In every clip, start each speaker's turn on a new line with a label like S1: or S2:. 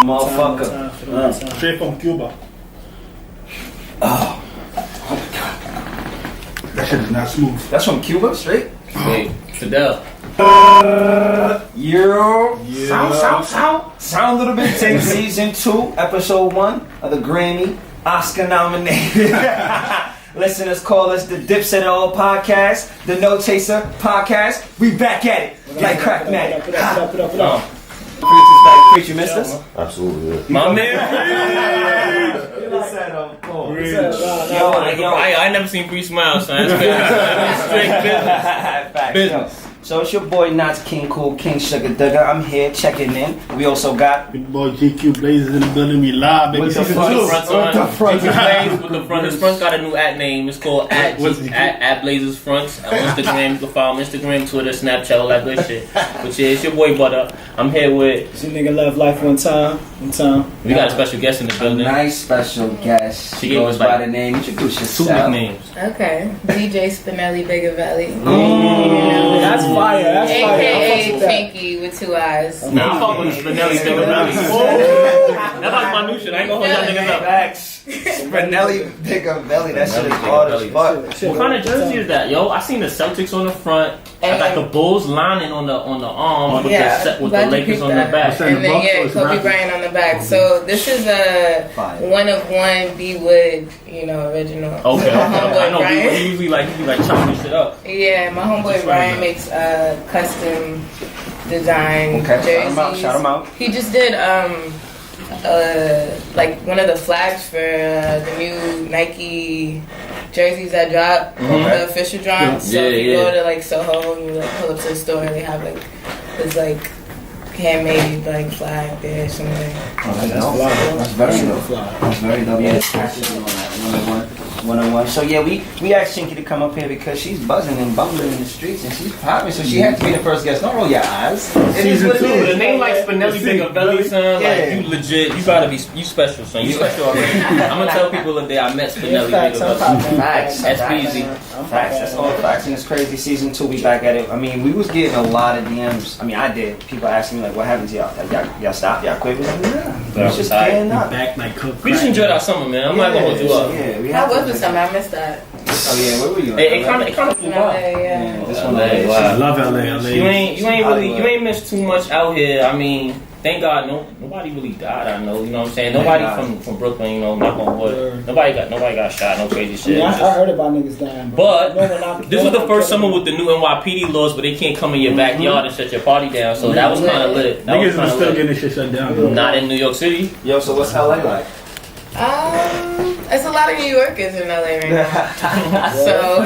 S1: motherfucker.
S2: Straight from Cuba.
S1: Oh.
S2: That shit is not smooth.
S1: That's from Cuba, straight?
S3: Hey, Fidel.
S1: Euro. Sound Little Bit Tape Season 2, Episode 1 of the Grammy Oscar nominated. Listeners call us the Dipset All Podcast, the No Chaser Podcast. We back at it like crack Matt. Preach, you missed us?
S4: Absolutely. Yeah.
S3: My man. I never seen Bree smile, son. That's straight business.
S1: So it's your boy Knots King Cool, King Sugar Dugger. I'm here checking in. We also got
S2: Big boy GQ Blazers in the building. We live, baby.
S1: With the
S2: Season
S1: front-
S2: two.
S3: With the front. His front got a new @name. It's called at Blazers Fronts. On Instagram, you can follow him. Instagram, Twitter, Snapchat, all that good shit. But yeah, it's your boy Butter. I'm here with.
S5: This nigga love life one time.
S3: We got a special guest in the
S1: a
S3: building.
S1: nice special guest.
S3: She
S1: She
S3: gave
S1: goes
S3: us,
S1: by
S3: like,
S1: the name. Introduce
S3: Two
S1: yourself.
S3: nicknames.
S6: Okay, DJ Spinelli Bigger Belly,
S5: That's fire. That's fire. I fucks
S6: aka
S5: with that.
S6: Pinky with 2 eyes.
S3: Nah, I'm fucking with Spinelli Bigger Belly. That's like my new shit. I ain't gonna hold y'all niggas up.
S1: Facts. Spinelli Bigger Belly. That shit is hard as fuck.
S3: What kind of jersey is that, yo? I seen the Celtics on the front. I got the Bulls lining on the arm with the
S6: glad you
S3: Lakers
S6: picked
S3: on the
S6: that.
S3: back.
S6: And then Kobe Bryant on the back. So this is a
S1: Fire.
S6: 1 of 1 B Wood, original.
S3: Okay,
S6: My
S3: I
S6: homeboy
S3: know.
S6: Brian.
S3: He usually like chopping shit up.
S6: Yeah, my homeboy Brian makes custom design
S1: Okay,
S6: jerseys.
S1: shout him out.
S6: He just did like one of the flags for the new Nike jerseys that dropped, the official drops. So if you go to like Soho and you like pull up to the store, they have like this like handmade like flag there or something.
S1: That's very dope. That's very dope. Yeah, packaging on that 101. So yeah, we asked Chinky to come up here because she's buzzing and bumbling in the streets and she's popping. So she had to be the first guest. Don't roll your eyes. It is what it
S3: With a
S1: is.
S3: name like Spinelli Bigger Belly, son,
S1: Yeah.
S3: like you legit, you gotta be, you special, son. You special already. I'm gonna tell people that I met Spinelli Bigger Belly.
S1: Facts.
S3: That's easy.
S1: Facts. That's all facts. And it's crazy. Season 2, we back at it. I mean, we was getting a lot of DMs. I mean, I did. People asking me like, what happened to y'all? Like, y'all stopped? Y'all quit? We was like, yeah. It's just getting up.
S2: Back like cook.
S3: We just enjoyed our summer, man. I'm not gonna hold you up.
S1: Yeah, we
S6: How
S1: have
S6: was
S1: to-
S6: the summer? I missed that.
S1: Oh yeah, where were you?
S3: It kind of flew by.
S6: Yeah.
S1: This one.
S3: LA, wow.
S2: I love LA.
S3: You ain't missed too much out here. I mean, thank God, nobody really died. I know, you know what I'm saying. Nobody from Brooklyn, knock on wood. Nobody got shot. No crazy shit.
S5: Yeah, I heard about niggas dying.
S3: But this was the first summer with the new NYPD laws, but they can't come in your backyard and shut your party down. So that was kind of lit. That was
S2: Niggas
S3: kind
S2: are
S3: of
S2: still
S3: lit.
S2: getting this shit shut down.
S3: Not in New York City.
S1: Yo, so what's LA like?
S6: It's a lot of New Yorkers in LA right now. So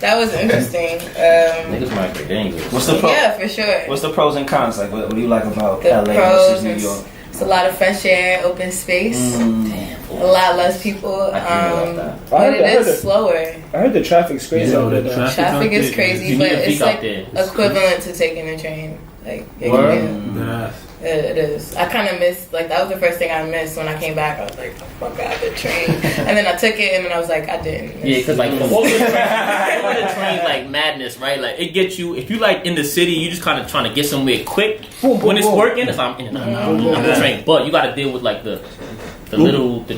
S6: that was interesting.
S3: Niggas might be dangerous.
S1: What's the pro?
S6: Yeah, for sure.
S1: What's the pros and cons? Like, what do you like about
S6: The
S1: LA
S6: pros
S1: versus New
S6: is
S1: York?
S6: it's a lot of fresh air, open space,
S3: Damn.
S6: a lot less people.
S3: I do love that.
S6: But it
S5: I heard
S6: is slower.
S5: I heard the traffic's crazy
S2: Yeah,
S5: over
S2: the
S5: there.
S6: Traffic is crazy,
S3: You
S6: but
S3: need to
S6: it's
S3: peek out
S6: like
S3: there.
S6: equivalent to taking a train. Like
S3: Word?
S6: it is. I kind of missed, like, that was the first thing I missed when I came back. I was like, oh my god, the train. And then I took it, and then I was like, I didn't.
S3: Yeah, because like over the train, like madness, right? Like it gets you. If you like in the city, you just kind of trying to get somewhere quick. When it's working, it's like I'm in and out on the train. But you got to deal with like the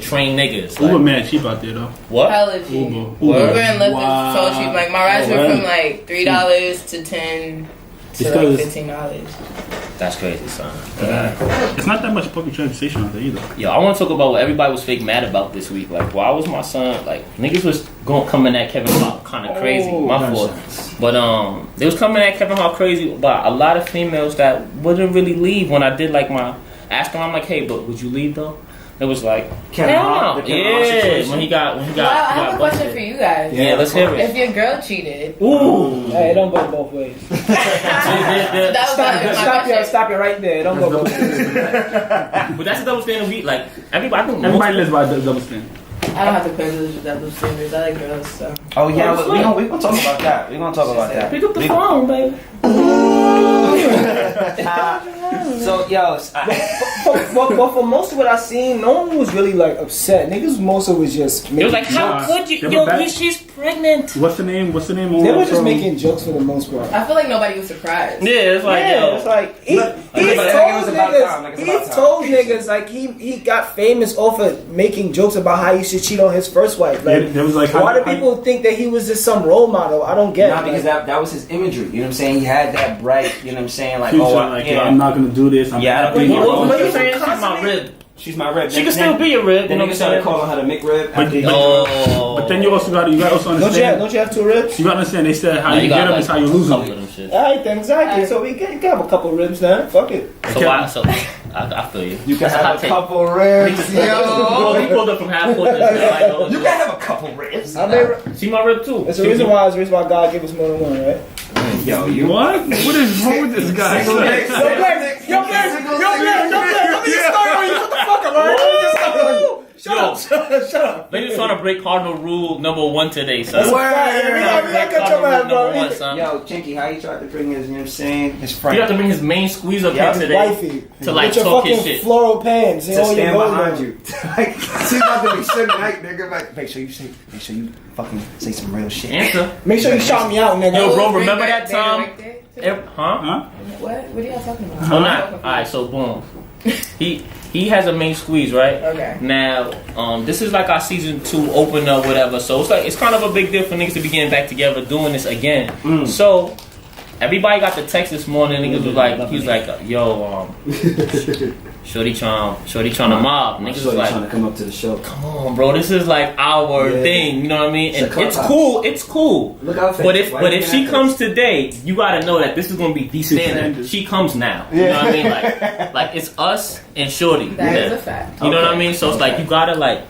S3: train niggas.
S2: Uber
S3: Like,
S2: man cheap out there though.
S3: what?
S6: Hella cheap.
S2: Uber.
S6: Uber and Lyft
S2: Wow.
S6: is so cheap. Like my rides were from like $3 to $10 to like
S2: Because-
S6: $15.
S3: That's crazy, son.
S2: It's not that much public transportation out there either.
S3: Yo, I want to talk about what everybody was fake mad about this week. Like, why was my son like niggas was coming at Kevin Hart kind of crazy? My fault. But they was coming at Kevin Hart crazy about a lot of females that wouldn't really leave when I did like my asked them. I'm like, hey, but would you leave though? It was like
S1: Kevin
S3: hell
S1: Hart,
S3: no.
S1: the Kevin Hart
S3: Yeah,
S1: situation.
S3: when he got
S6: Well, I have a question
S3: busted.
S6: for you guys.
S3: Yeah, let's hear it.
S6: If your girl cheated,
S3: Ooh.
S5: Hey, it don't go both ways.
S6: that was my
S5: Stop it right there. It don't go both ways.
S3: But that's a double standard. We like everybody. I think
S2: Everybody lives by the double standard.
S6: I don't have the privilege of double standards. I like girls, so.
S1: Oh yeah, we gonna talk about that. We gonna talk about that.
S3: Pick up the phone, baby.
S1: So yo,
S5: But for most of what I seen, no one was really like upset. Niggas mostly was just.
S3: It was like, how could you?
S2: Give
S3: Yo,
S2: her back.
S3: she's pregnant.
S2: What's the name? What's the name?
S5: They were just making jokes for the most part.
S6: I feel like nobody was surprised.
S3: Yeah, it's like
S5: Yeah,
S3: yo.
S5: it's like
S1: it was about time,
S5: he told niggas like he got famous off of making jokes about how he should cheat on his first wife. Like,
S2: Yeah, there was like,
S5: why
S2: how-
S5: do people think that he was just some role model? I don't get
S1: Nah,
S5: it.
S1: because that was his imagery. You know what I'm saying? He had that bright. You know what I'm saying? Like,
S2: future,
S1: oh,
S2: like, yo,
S1: yeah.
S2: I'm not gonna do this. I'm
S1: Yeah,
S2: not
S1: but
S2: doing
S1: you-
S2: it.
S3: What
S5: you
S3: you saying? She's my
S5: constantly-
S3: rib.
S1: She's my rib.
S3: She can still be a rib. You
S1: Then
S3: know
S1: you
S3: what I'm
S1: started
S3: saying?
S1: calling her the McRib.
S2: But-
S1: after you-
S3: No.
S2: But then you also got to also
S5: don't
S2: understand.
S5: you have two ribs?
S2: You got to understand. They said how
S3: Nah,
S2: you
S3: got,
S2: get them
S3: like,
S2: is how you
S3: a
S2: lose
S3: couple
S2: them.
S3: of them shit.
S5: Alright, then exactly. So we can have a couple ribs then. Fuck it.
S3: So why? So I feel you.
S1: You can
S3: That's a
S1: have
S3: hot
S1: a
S3: take.
S1: couple ribs.
S3: Well, he pulled up from half court.
S1: You can have a couple ribs.
S5: I mean,
S3: See my rib too.
S5: it's the reason why God gave us more than one, right?
S1: Yo, you
S2: What? What is wrong with this guy?
S5: Yo, Black, let me just start on you. Shut the fuck up, alright? Let me just start on you. Shut up.
S3: They just trying to break cardinal rule number 1 today, son.
S5: Word. Yeah, we gotta catch your man, bro.
S3: Number 1, son.
S1: Yo, Chinky, how you tried to bring his, you know what I'm saying? His
S3: He
S1: friend
S3: got to bring his main squeeze up
S1: Yeah,
S3: here
S1: his
S3: today
S5: Wifey.
S3: to like
S5: With your
S3: talk his
S5: fucking
S3: shit.
S5: floral pants.
S1: to stand behind you. Like, she's about to be Suge Knight, nigga. Like, make sure you fucking say some real shit.
S3: Answer.
S5: Make sure you shout me out, nigga.
S3: Yo, bro,
S6: Bring
S3: remember
S6: back
S3: that time?
S6: Dana White Day?
S3: Huh?
S2: Huh?
S6: What? What are y'all talking about?
S3: Oh, not. All right, so boom. He has a main squeeze, right?
S6: Okay.
S3: Now, this is like our season 2 opener, whatever. So it's kind of a big deal for niggas to be getting back together, doing this again. So everybody got the text this morning. Niggas was like, he's like, yo, Shorty trying to mob. Niggas was like,
S1: trying to come up to the show.
S3: come on, bro, this is like our thing. You know what I mean? And
S1: It's a
S3: it's
S1: clubhouse.
S3: it's cool.
S1: Look out for
S3: But
S1: it.
S3: if
S1: Why
S3: but
S1: you
S3: if
S1: looking
S3: she
S1: at
S3: comes today, you gotta know that this is gonna be the standard.
S2: standard.
S3: She comes now. You know what I mean? Like it's us and Shorty.
S6: That is
S3: Yeah.
S6: a fact.
S3: You know what I
S1: Okay.
S3: mean? So it's like you gotta like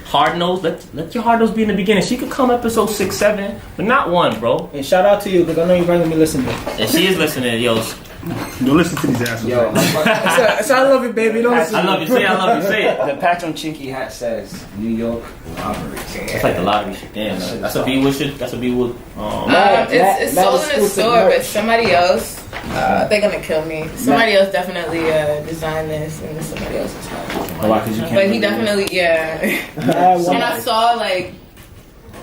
S3: hard nose. Let your hard nose be in the beginning. She could come episode 6, 7, but not 1, bro.
S5: And shout out to you because I know you're randomly listening.
S3: And she is listening, yo.
S2: Don't listen to these assholes.
S1: Yo,
S5: So I love you, baby. Don't listen.
S3: I love you. Say it, I love you. Say it.
S1: the patch on Chinky hat says New York robbery.
S3: It's like the lottery shit. Damn, that's a B-Wood shit. That's a B-Wood.
S6: It's
S5: Matt
S6: sold in the
S5: exclusive
S6: store,
S5: merch.
S6: but somebody else, they're gonna kill me. Somebody else definitely designed this, and it's somebody else's house.
S1: Why? Because you can't.
S6: But he definitely, yeah. And I saw like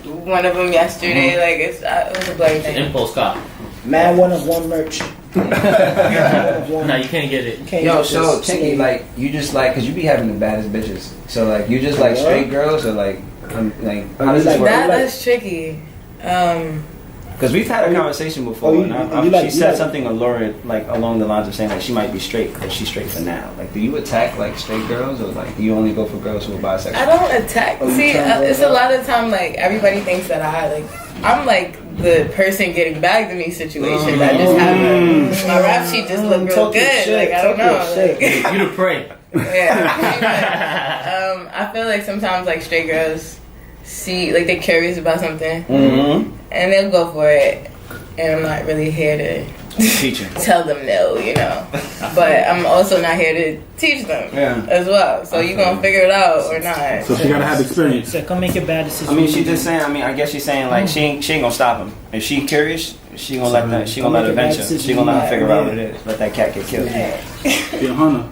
S6: one of them yesterday. Like it was a bloody thing.
S3: Impulse cop.
S5: Man, one of one merch. One of one.
S3: Nah, you can't get it.
S5: Can't
S1: Yo,
S5: get
S1: so
S5: this.
S1: Chinky, like you just like, cause you be having the baddest bitches. So like, you just like
S5: Yeah.
S1: straight girls, or like how does this
S5: Like
S1: work?
S6: That's tricky.
S1: Because we've had a conversation before,
S5: Oh, you-
S1: and
S5: you like-
S1: she
S5: you
S1: said
S5: like-
S1: something alluring, like along the lines of saying like she might be straight, but she's straight for now. Like, do you attack like straight girls, or like do you only go for girls who are bisexual?
S6: I don't attack.
S5: Oh, you
S6: See,
S5: trying to
S6: it's a lot of time like everybody thinks that I'm like the person getting bagged in these situations. I just have my rap sheet just look real
S5: Talk your
S6: good.
S5: shit,
S6: Like I don't
S5: talk your
S6: know.
S5: shit.
S6: Like,
S3: You to pray.
S6: yeah. I feel like sometimes like straight girls see like they're curious about something
S1: Mm-hmm.
S6: and they'll go for it, and I'm not really here to
S1: Teaching.
S6: tell them no, you know. But I'm also not here to teach them
S1: Yeah.
S6: as well. So you gonna figure it out or not?
S2: So she gotta have experience.
S5: So come make a bad decision.
S1: I mean, she just saying. I mean, I guess she's saying like she ain't gonna stop him. If she curious, she gonna let that. She gonna let her venture. She gonna let her figure out what it is. Let that cat get killed.
S2: Be a hunter.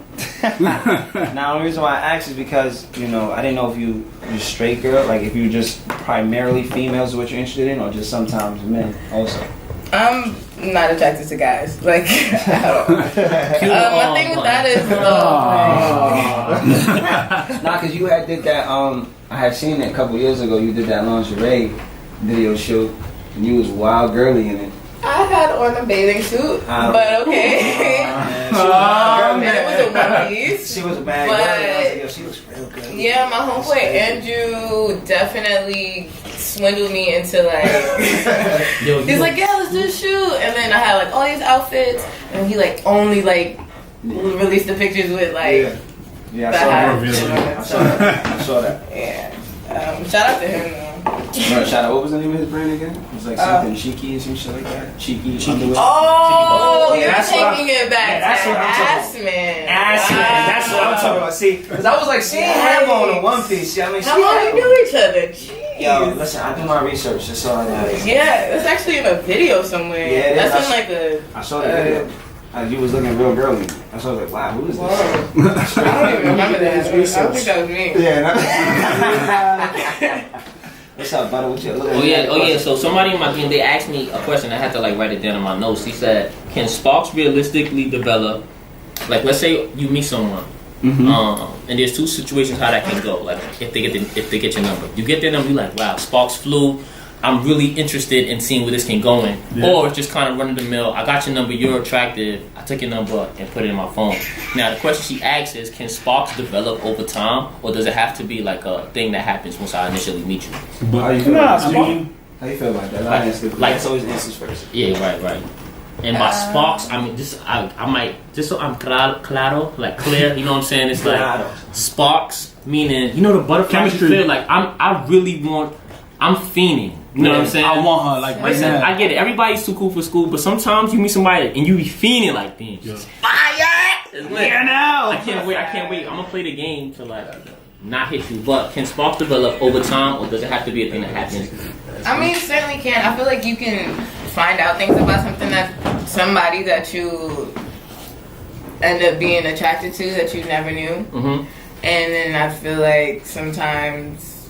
S1: Now the reason why I asked is because I didn't know if you straight girl, like if you just primarily females is what you're interested in, or just sometimes men also.
S6: I'm not attracted to guys. Like, I don't. My thing with that is,
S1: Nah, cause you had did that. I had seen it a couple years ago. You did that lingerie video shoot, and you was wild girly in it.
S6: I had on a bathing suit,
S1: Oh.
S6: but okay.
S1: And she was wild girly.
S6: And it was a one piece.
S1: She was a bad
S6: But-
S1: girl. I was like, yo, she looks real good.
S6: Yeah, my homeboy Andrew definitely swindled me into like.
S3: Yo,
S6: He's like, yeah, let's do a shoot, and then I had like all these outfits, and he like only like released the pictures with like
S1: Yeah, I
S6: the
S1: saw that.
S6: hat.
S1: I saw that. I saw that.
S6: Yeah. Shout out to him though.
S1: Bro, shout out. What was the name of his brand again? It was like something cheeky or some shit like that. Cheeky. Underwear.
S6: Oh,
S1: Yeah,
S6: you're
S1: that's what
S6: taking it back
S1: yeah, that's
S6: to
S1: what I'm talking
S6: Assman.
S1: That's what I'm talking about. See, because I was like, she ain't have on a one piece. Yeah, I mean, she
S6: How long
S1: had
S6: you know each other? Jeez.
S1: Yo, listen, I do my research. That's all I got.
S6: Yeah, it's actually in a video somewhere.
S1: Yeah, it is.
S6: That's in like a.
S1: I saw the video. You was looking real girly. I was like, wow, who is
S6: Whoa.
S1: this?
S6: I don't even remember that. I don't think that was me.
S1: Yeah. What's up, brother? What's your little?
S3: Oh yeah. So somebody in my game, they asked me a question. I had to like write it down in my notes. He said, "Can sparks realistically develop? Like, let's say you meet someone, and there's two situations how that can go. Like, if they get your number, you get their number, you like, wow, sparks flew. I'm really interested in seeing where this can go in. Yeah. Or it's just kind of run of the mill. I got your number, you're attractive. I took your number and put it in my phone. Now, the question she asks is, can sparks develop over time? Or does it have to be like a thing that happens once I initially meet you?
S1: But how you feel about that? How you feel about that? Like, it's always answers first.
S3: Yeah, right. And by sparks, I mean, I might, just so I'm claro, like clear, you know what I'm saying? It's like sparks, meaning, you know the butterflies you feel? Like, I'm fiending. You know what I'm saying?
S2: I want her like right now.
S3: I get it. Everybody's too cool for school, but sometimes you meet somebody and you be fiending like things. Yeah. Fire! Yeah, now. I can't wait. I'm gonna play the game to like not hit you. But can sparks develop over time, or does it have to be a thing that happens?
S6: I mean, it certainly can. I feel like you can find out things about somebody that you end up being attracted to that you never knew. Mm-hmm. And then I feel like sometimes,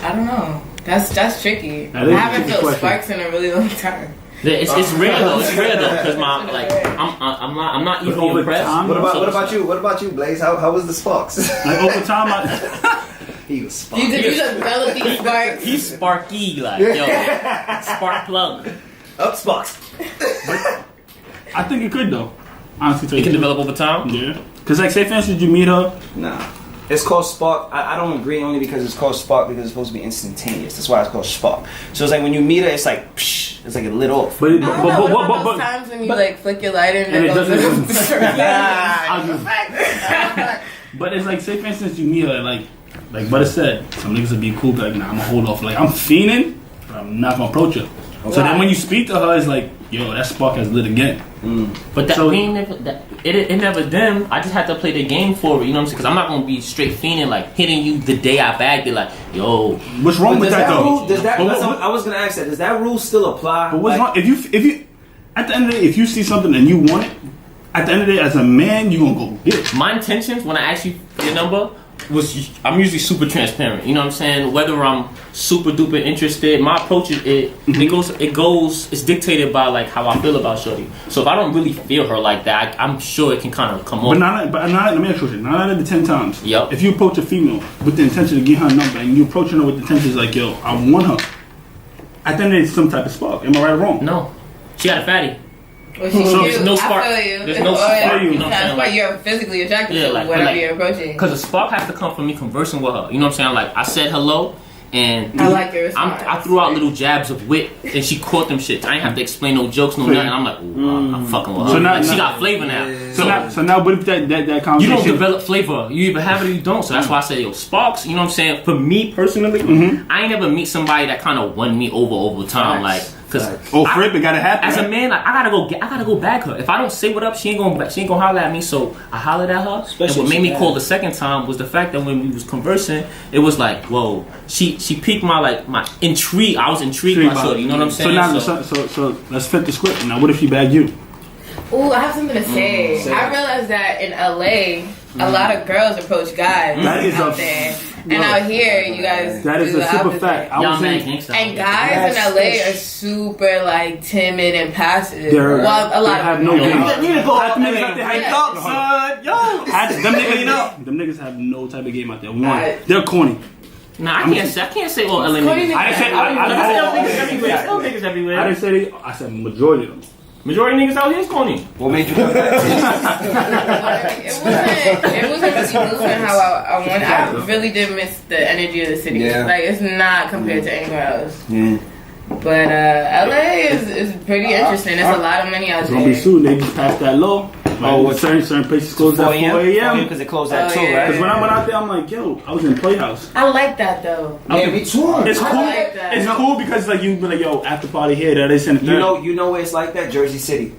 S6: I don't know. That's tricky. I haven't felt sparks in a really long time.
S3: Yeah, it's rare though. It's rare though because I'm not easily impressed.
S1: What about you, Blaze? How was the sparks?
S2: Like over time,
S1: he was sparky.
S6: You developed these sparks.
S3: He's sparky, like yo, spark plug.
S1: Up sparks.
S2: I think it could though. Honestly,
S3: it can develop over time.
S2: Yeah, because like, say for instance, you meet her.
S1: Nah. It's called spark. I don't agree only because it's called spark because it's supposed to be instantaneous. That's why it's called spark. So it's like when you meet her, it's like psh, it's like it lit off.
S6: But times when you like flick your lighter and it doesn't.
S2: But it's like, say for instance, you meet her like Butter said, some niggas would be cool, but like, nah, I'm gonna hold off. Like I'm fiending, but I'm not gonna approach her. So then when you speak to her, it's like, yo, that spark has lit again.
S3: But that it never dimmed. I just had to play the game for it, you know what I'm saying? Because I'm not gonna be straight fiending like hitting you the day I bagged it. Like, yo,
S2: what's wrong with that though?
S1: I was gonna ask that. Does that rule still apply?
S2: But what's wrong if you at the end of the day, if you see something and you want it, at the end of the day, as a man, you gonna go get it.
S3: My intentions when I asked you your number was I'm usually super transparent. You know what I'm saying? Whether I'm super duper interested, my approach it's dictated by like how I feel about shorty. So if I don't really feel her like that, I'm sure it can kind of come on.
S2: But let me ask you, 9 out of the 10 times,
S3: yep.
S2: If you approach a female with the intention to get her number and you approaching her with the intention like, yo, I want her, at the end of the day, it's some type of spark. Am I right or wrong?
S3: No, she had a fatty.
S6: Well, there's
S3: no spark.
S6: There's
S3: no spark. You know what I'm saying?
S6: Like, you're physically attracted to whatever you're approaching.
S3: Because the spark has to come from me conversing with her. You know what I'm saying? Like I said hello, and
S6: I like your response.
S3: I threw out little jabs of wit, and she caught them shit. I ain't have to explain no jokes, no nothing. I'm like, ooh, I'm fucking with her. So now, she got flavor now.
S2: Yeah. So now, what if that conversation?
S3: You don't develop flavor. You either have it or you don't. So that's why I say, yo, sparks. You know what I'm saying? For me personally, I ain't never meet somebody that kind of won me over time. Like.
S2: It gotta happen.
S3: As a man, like I gotta go bag her. If I don't say what up, she ain't gonna holler at me. So I hollered at her. Especially and what made me call the second time was the fact that when we was conversing, it was like, whoa, she piqued my intrigue. I was intrigued by shorty. You know what I'm saying?
S2: So let's flip the script. Now, what if she bagged you?
S6: Ooh, I have something to say. I realized that in LA, a lot of girls approach guys out there. And out here, you guys
S2: that is a super fact.
S6: And guys in LA are super like timid and passive.
S2: Well,
S6: a lot of
S2: them
S3: niggas
S2: have no type of game out there. One, they're corny.
S3: Nah, I can't say all LA niggas. I didn't say everywhere.
S2: I didn't say I said majority of them.
S3: Majority niggas out here is corny.
S1: What made you come back?
S6: It wasn't really moving how I wanted. I really did miss the energy of the city.
S1: Yeah.
S6: Like it's not compared to anywhere else.
S1: Yeah.
S6: But LA is pretty interesting. There's a lot of money out there.
S2: It's gonna be soon. They just passed that law. Certain places close at 4 a.m.
S1: because it closed at 2,
S6: yeah.
S1: right?
S2: Because when I went out there, I'm like, yo, I was in Playhouse.
S6: I like that though.
S1: Yeah, me too.
S2: It's cool.
S6: Like that.
S2: It's cool because like you be like, yo, after party here, that is in the
S1: You know where it's like that? Jersey City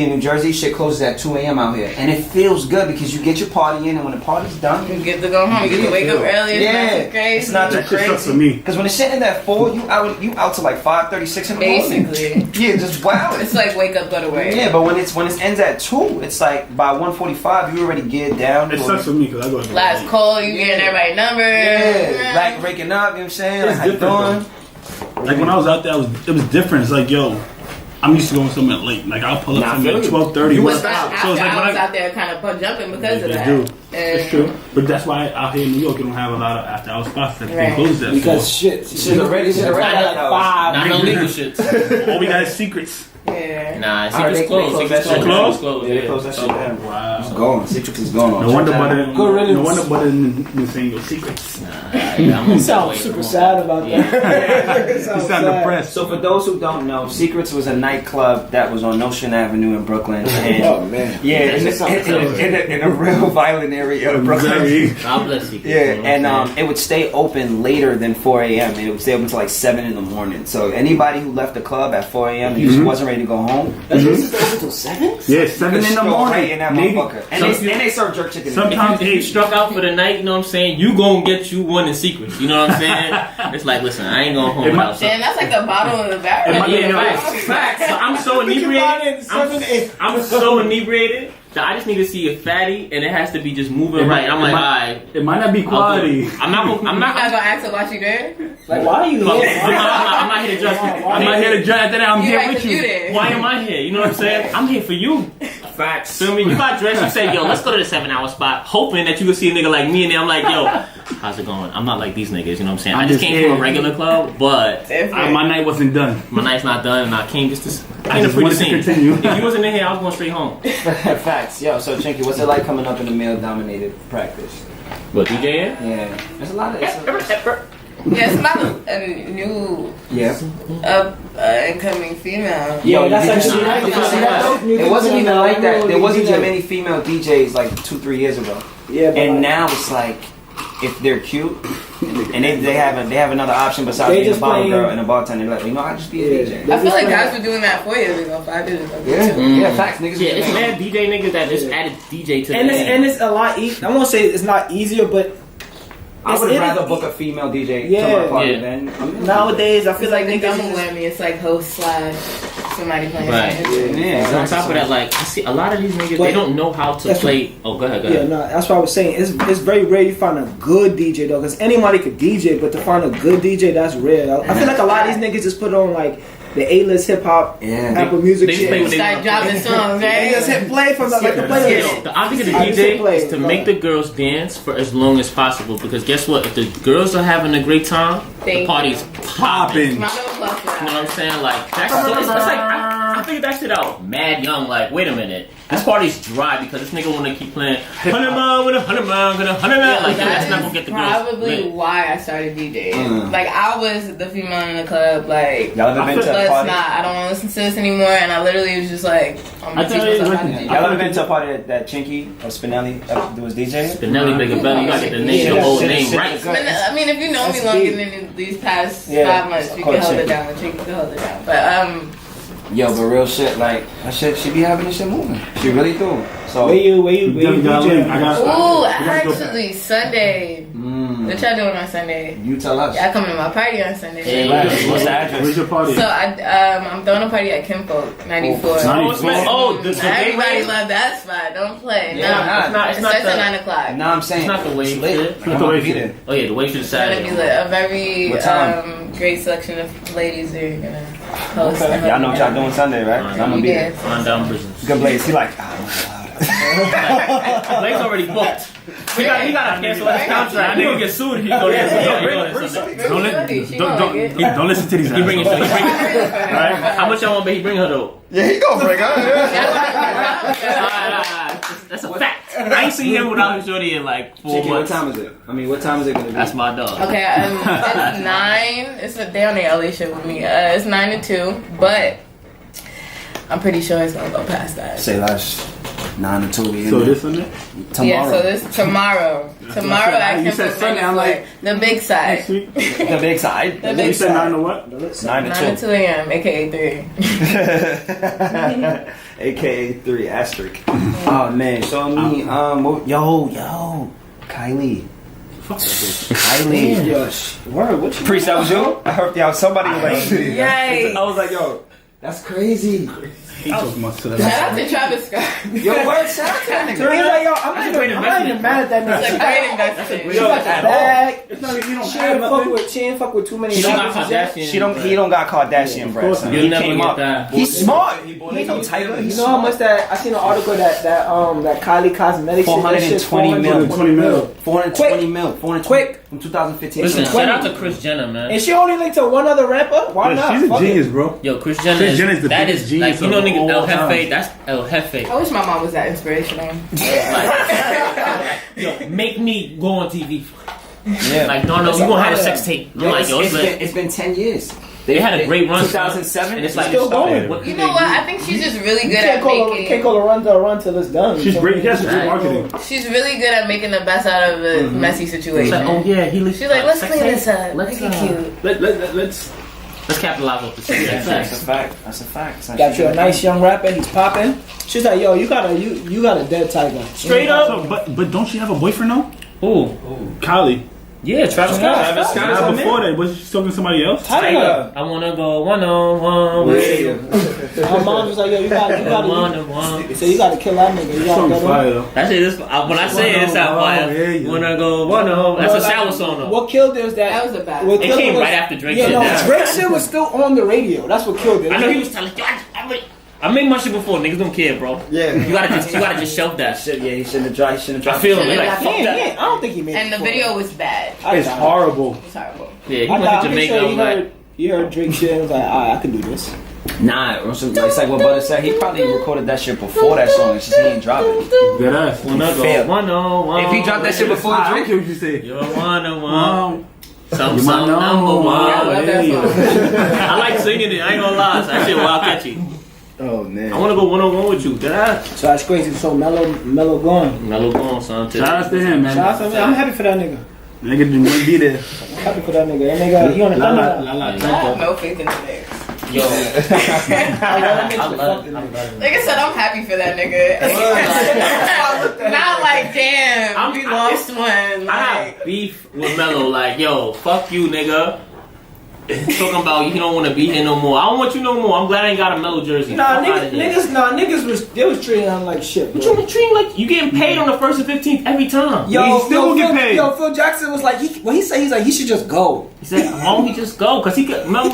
S1: in New Jersey, shit closes at 2 a.m. out here, and it feels good because you get your party in, and when the party's done,
S6: you get to go home. You get to wake up early. It's not too crazy.
S2: It's not too crazy for me.
S1: Because when it's sitting at 4, you out to like 5:36 in the morning.
S6: Basically,
S1: Yeah, just wow.
S6: It's like wake up, go to work.
S1: Yeah, but when it ends at 2, it's it's like by 1:45 you already geared down.
S2: It sucks for me because I go.
S6: Last call, you getting everybody number.
S1: Yeah, like waking up. You know what I'm saying? Like, how you doing?
S2: Like when I was out there, it was different. It's like, yo, I'm used to going somewhere late. Like I'll pull up somewhere at 12:30.
S6: You
S2: So
S6: was
S2: it's like
S6: I was out there kind of jumping because of that.
S2: It's true. But that's why out here in New York, you don't have a lot of after hour spots that can close at 4.
S5: Because shit already
S6: Shit already
S5: like 5.
S3: Not no legal shit.
S2: All we got is secrets.
S6: Yeah.
S3: Nah,
S1: Alright,
S3: Secret's closed.
S1: they
S3: Secret's
S2: closed?
S3: closed.
S1: Yeah, they closed that shit down.
S2: Wow.
S1: It's going. Citrix is going on.
S2: No wonder
S1: Check that out.
S2: Butter. No wonder Butter been saying your secrets.
S5: You sound super sad about that.
S2: You sound depressed.
S1: So for those who don't know, Secrets was a nightclub that was on Notion Avenue in Brooklyn. And
S5: Oh man.
S1: yeah, in a real violent area of Brooklyn.
S3: God bless you.
S1: Yeah, and it would stay open later than 4 a.m. and it would stay open until like 7 in the morning. So anybody who left the club at 4 a.m. and just wasn't ready to go home,
S5: This is open until 7?
S2: Yeah, 7 in the morning.
S1: right in that
S2: Maybe.
S1: motherfucker. And they serve jerk chicken.
S2: Sometimes
S3: If you struck out for the night, you know what I'm saying? You gonna get you one in Secrets. You know what I'm saying? It's like, listen, I ain't going home
S2: It might-
S3: without
S6: Damn,
S3: something.
S6: that's like the bottom of the barrel.
S2: It might-
S3: Yeah,
S2: yeah,
S3: facts. So I'm so inebriated. I'm so inebriated that I just need to see a fatty, and it has to be just moving right. I'm like, alright.
S2: It might not be quality.
S3: I'm not
S6: I'm not gonna ask her why she there.
S5: Like, why are you here?
S3: I'm not here to judge you.
S2: I'm not here to judge. After that, I'm
S6: You
S2: here
S6: right,
S2: with
S6: 'cause you
S2: you.
S6: there.
S3: Why am I here? You know what I'm saying? I'm here for you.
S1: Facts.
S3: Feel me? You got dressed, you say, yo, let's go to the 7-hour spot, hoping that you can see a nigga like me, and then I'm like, yo, how's it going? I'm not like these niggas, you know what I'm saying? I
S2: I'm
S3: just
S2: just
S3: came
S2: here.
S3: from a regular club, but
S2: My night wasn't done.
S3: my night's not done, and I came just to
S2: I just
S3: free the
S2: wanted to
S3: scene.
S2: continue.
S3: If you wasn't in here, I was going straight home.
S1: Facts. Yo, so Chinky, what's it like coming up in a male-dominated practice?
S3: What, DJing?
S1: Yeah, there's a lot of.
S6: Yeah, it's not a new incoming female.
S1: Yo,
S5: that's
S1: did you see
S5: actually
S1: that?
S5: right.
S1: Did you see that though? It wasn't even like that. There wasn't that many female DJs like 2-3 years ago.
S5: Yeah, but
S1: And now it's like, if they're cute, and they have another option besides
S5: They
S1: being a
S5: just
S1: bottle
S5: playing-
S1: girl and a bartender. They're like, you know, I just be a DJ.
S6: I feel like guys were doing that 4 years ago, 5 years ago.
S1: Yeah, facts, niggas.
S3: Yeah, it's mad DJ niggas that just added DJ to
S5: and
S3: the
S5: it's a lot easier. I won't say it's not easier, but
S1: I would rather book a female DJ to my party
S3: Yeah.
S1: than
S5: nowadays I feel
S6: It's
S5: like
S6: like the
S5: niggas
S6: double
S5: just-
S6: whammy. It's like host / somebody playing.
S3: Right.
S1: yeah.
S3: On top of that, like, I see a lot of these niggas,
S5: But
S3: they don't know how to
S5: that's
S3: play. Oh, go ahead, go
S5: Yeah,
S3: ahead.
S5: no, that's what I was saying. It's very rare you find a good DJ though, because anybody could DJ, but to find a good DJ, that's rare. I feel like a lot of these niggas just put on like the A-list hip hop,
S1: Yeah.
S5: Apple Music
S3: They just
S5: shit.
S3: play what they
S6: Start dropping songs,
S5: They
S6: right?
S5: just hit play from the like the
S3: Yo,
S5: playlist.
S3: the object of the
S5: I just
S3: DJ
S5: play
S3: is
S5: it,
S3: to
S5: bro.
S3: make the girls dance for as long as possible. Because guess what? If the girls are having a great time, the
S6: Thank
S3: party's popping.
S2: Popping.
S6: Round of applause for
S3: You know
S6: that.
S3: what I'm saying? Like, that's so, it's like, I figured that shit out mad young. Like, wait a minute. This party's dry because this nigga want to keep playing 100 mile with 100 mile, with 100 mile. Like, that's not gonna get the girls.
S6: probably
S3: lit.
S6: why I started DJing. Like, I was the female in the club, like,
S1: Y'all ever been to a
S6: let's
S1: party?
S6: not, I don't want to listen to this anymore. And I literally was just like, I'm
S3: I
S6: gonna teach
S3: tell you,
S6: myself how to
S3: listen,
S6: DJ.
S1: Y'all ever been to a party that Chinky or Spinelli was DJing?
S3: Spinelli, Bigger Belly, you gotta get the name,
S5: Yeah,
S3: the whole
S1: shit,
S3: name
S1: shit,
S3: right.
S1: shit.
S6: I mean, if you know me
S5: That's
S6: longer
S5: deep.
S6: than these past
S1: Yeah,
S6: 5 months,
S1: of
S6: you
S1: course,
S6: can hold
S1: Chinky.
S6: it down. Chinky can hold it down. But
S1: Yo, but real shit, like that shit, she be having this shit moving. She really do. So
S5: Where you
S2: Definitely gotta
S5: DJ?
S2: link. I got-
S6: ooh,
S2: we gotta go back.
S6: actually Sunday. What y'all doing on Sunday?
S1: you tell us.
S6: Y'all coming to my party on Sunday?
S3: Yeah.
S1: What's the address?
S2: Where's your party?
S6: So I'm throwing a party at Kinfolk 94.
S3: Oh, the
S6: Everybody
S3: gateway?
S6: love that spot. Don't play.
S1: Yeah,
S6: no,
S1: nah,
S3: It's not,
S6: it
S3: it's not
S6: starts at
S3: the,
S6: 9 o'clock.
S1: Nah, I'm saying
S3: it's not the
S1: it's
S3: wave
S1: lit.
S3: shit.
S1: Like,
S2: Not
S1: I'm
S2: the
S1: gonna
S2: wave
S1: be
S2: shit.
S1: there.
S3: Oh yeah, the wave to the
S6: It's gonna
S3: Saturday.
S6: be lit. A very
S1: What time?
S6: great selection of ladies who are gonna host. and
S1: Y'all know what y'all
S6: help
S1: doing Sunday, right?
S3: Alright.
S1: I'm gonna be there.
S6: Yes.
S3: On down prison.
S1: Good Blaze. He like,
S3: Blake's already booked. He got to cancel his contract. Nigga get sued. He go there.
S2: Don't don't listen to these
S3: He bring it.
S2: assholes.
S3: Right? How much y'all want to bet he bring her though?
S1: yeah, he gonna break up.
S3: That's a fact. I ain't seen him without his shorty in like 4
S1: Chicky, what
S3: months.
S1: time is it? I mean, what time is it gonna be?
S3: That's my dog.
S6: Okay, it's 9. It's a day on the LA shit with me. It's 9 to 2, but I'm pretty sure it's gonna go past that.
S1: Say last 9 to 2. We in
S2: So
S1: there.
S2: this Sunday?
S1: tomorrow.
S6: Yeah, so this tomorrow. Tomorrow at
S2: You said
S6: Kinfolk
S2: Sunday, I'm
S6: 94.
S2: like-
S6: The big side.
S2: Next week?
S1: the big side.
S6: The
S2: You
S6: big
S2: said
S6: side.
S2: 9 to what?
S1: 9
S6: 9
S1: to
S6: to 2 a.m., aka 3.
S1: AKA 3 asterisk. Oh man, so me, yo, Kylie.
S2: Fuck that bitch.
S1: Kylie.
S5: Yes. Word, what you
S1: Priest, that was you? I heard y'all somebody was like,
S6: Yay.
S1: I was like, yo, that's crazy.
S2: He talking about
S6: Shout out to Travis Scott.
S1: Yo, word, shout out to that
S5: He's
S1: nigga.
S5: like, yo,
S3: That's a great
S5: I'm not even
S3: investment.
S5: mad at that
S6: That's a
S5: nigga.
S6: great investment.
S5: She got the
S3: At
S5: bag.
S2: It's not like you don't
S5: She
S2: have
S5: ain't
S2: nothing.
S5: she ain't fuck with too many
S3: She don't got
S5: rappers yet.
S3: Kardashian.
S1: He don't got Kardashian bread.
S2: course
S1: son.
S2: not.
S3: You'll
S1: He
S3: never
S1: came
S3: get
S1: up.
S3: that.
S1: He's smart. He ain't no tiger.
S5: You
S1: He's
S5: know how much
S1: smart.
S5: that I seen an article that Kylie Cosmetics shit, that shit
S1: 420 mil.
S2: 20 mil.
S1: 420 mil. 420
S5: Quick.
S1: from 2015.
S3: Listen,
S1: So
S3: shout out to Kris Jenner, man.
S5: And she only linked to one other rapper? Why
S2: Yeah,
S5: not?
S2: she's a
S5: Fuck it.
S2: genius, bro.
S3: Yo, Kris Jenner,
S2: Kris Jenner is the
S3: that
S2: biggest
S3: is
S2: genius
S3: like, you know,
S2: of
S3: nigga,
S2: all
S3: El Jefe,
S2: time.
S3: that's El Jefe.
S6: I wish my mom was that inspirational.
S3: Yo, make me go on TV.
S1: yeah.
S3: Like, no, you gonna have a sex tape. I'm
S1: Yo,
S3: like, yo,
S1: it's been 10 years.
S3: they had a great run.
S1: 2007.
S3: And it's like,
S5: Still going.
S3: what
S6: You
S3: do
S6: know
S3: they
S6: what?
S3: do?
S6: I think she's just really
S5: You
S6: good
S5: can't
S6: at
S5: call
S6: making.
S5: a run to a run till it's done.
S2: She's
S5: So-
S2: great. Yes, she's great marketing.
S6: She's really good at making the best out of a messy
S3: It's
S6: situation.
S3: like, oh yeah, he looks.
S6: She's like, let's
S3: sex
S6: clean
S3: tape.
S6: this up.
S3: Let's
S6: Make it cute.
S2: Let's
S3: capitalize off the sex.
S1: That's a fact. That's a fact. son.
S5: Got you a nice young rapper. He's popping. She's like, yo, you got a dead tiger.
S3: Straight up.
S2: So, but don't she have a boyfriend though?
S3: Ooh,
S2: Kylie.
S3: yeah, Travis Scott.
S1: Travis Scott is
S2: Not
S1: her
S2: before
S1: man.
S2: that, was she talking to somebody else?
S5: Tiger.
S3: I wanna go one on one with you.
S5: My mom was like, yo, you
S3: One
S5: gotta.
S3: on one.
S5: So you gotta kill that nigga. You gotta
S2: Song
S5: get
S2: fire
S5: him.
S2: though.
S3: That shit is. When I say it, it's out fire.
S2: Yeah, yeah.
S3: Wanna go one on. That's
S5: No,
S3: a
S5: like,
S3: sour song though.
S5: What killed it was that.
S6: That was a bad.
S5: what
S3: It
S5: killed
S3: came
S5: was-
S3: right after Drake
S5: Yeah,
S3: shit.
S5: no,
S3: Now.
S5: Drake shit was still on the radio. That's what killed it.
S3: I know he was telling you. I made my shit before. Niggas don't care, bro.
S1: Yeah.
S3: You gotta just shelf that.
S1: Shit, yeah, he shouldn't have dropped. He shouldn't have
S3: I
S1: dropped.
S3: feel
S6: Should've
S3: like
S6: dropped
S3: fuck
S5: Yeah,
S3: that.
S5: yeah, I don't think he made
S6: And
S5: it
S6: the
S5: before.
S6: video was bad.
S2: It's horrible.
S6: It was horrible.
S3: Yeah, he
S5: I'm
S3: went to
S5: pretty
S3: Jamaica.
S5: sure
S3: I was like,
S5: you heard Drake shit and was like, alright, I can do this.
S1: Nah, Russell, it's like what Butter said. He probably recorded that shit before that song. It's just he ain't dropping it.
S2: Dead ass.
S3: wanna
S1: Fail.
S3: go one on one.
S1: If he dropped that shit before
S2: I don't
S1: Drake,
S2: care what you say.
S3: You're one on one. Some
S2: You might know.
S3: number
S6: I love
S3: one.
S6: that song.
S3: I like singing it. I ain't gonna lie. That shit wild catchy.
S1: oh man.
S3: I wanna go one on one with you. Dead ass.
S5: So that's crazy. So mellow going.
S3: Mellow going, son.
S2: Shout out to him, man.
S5: Shout out to him. I'm happy for that nigga.
S2: Nigga didn't want to be there.
S5: I'm happy for that nigga. That nigga, he on the
S2: La la
S5: thunder.
S2: la la.
S6: I have no faith in today.
S3: Yo,
S5: I love
S3: I love it.
S6: Like I said, I'm happy for that nigga. Not like, damn, we lost one.
S3: I
S6: Like,
S3: have beef with Mello. Like, yo, fuck you, nigga. Talking about you don't want to be here no more. I don't want you no more. I'm glad I ain't got a Mello jersey.
S5: Nah,
S3: Fuck outta here.
S5: niggas was treating him like shit.
S3: What
S5: Bro.
S3: you treating like you getting paid on the 1st and 15th every time?
S2: He still will get paid.
S5: Yo, Phil Jackson was like, he's like, he should just go.
S3: He said, why don't he just go? Because he could. Mello,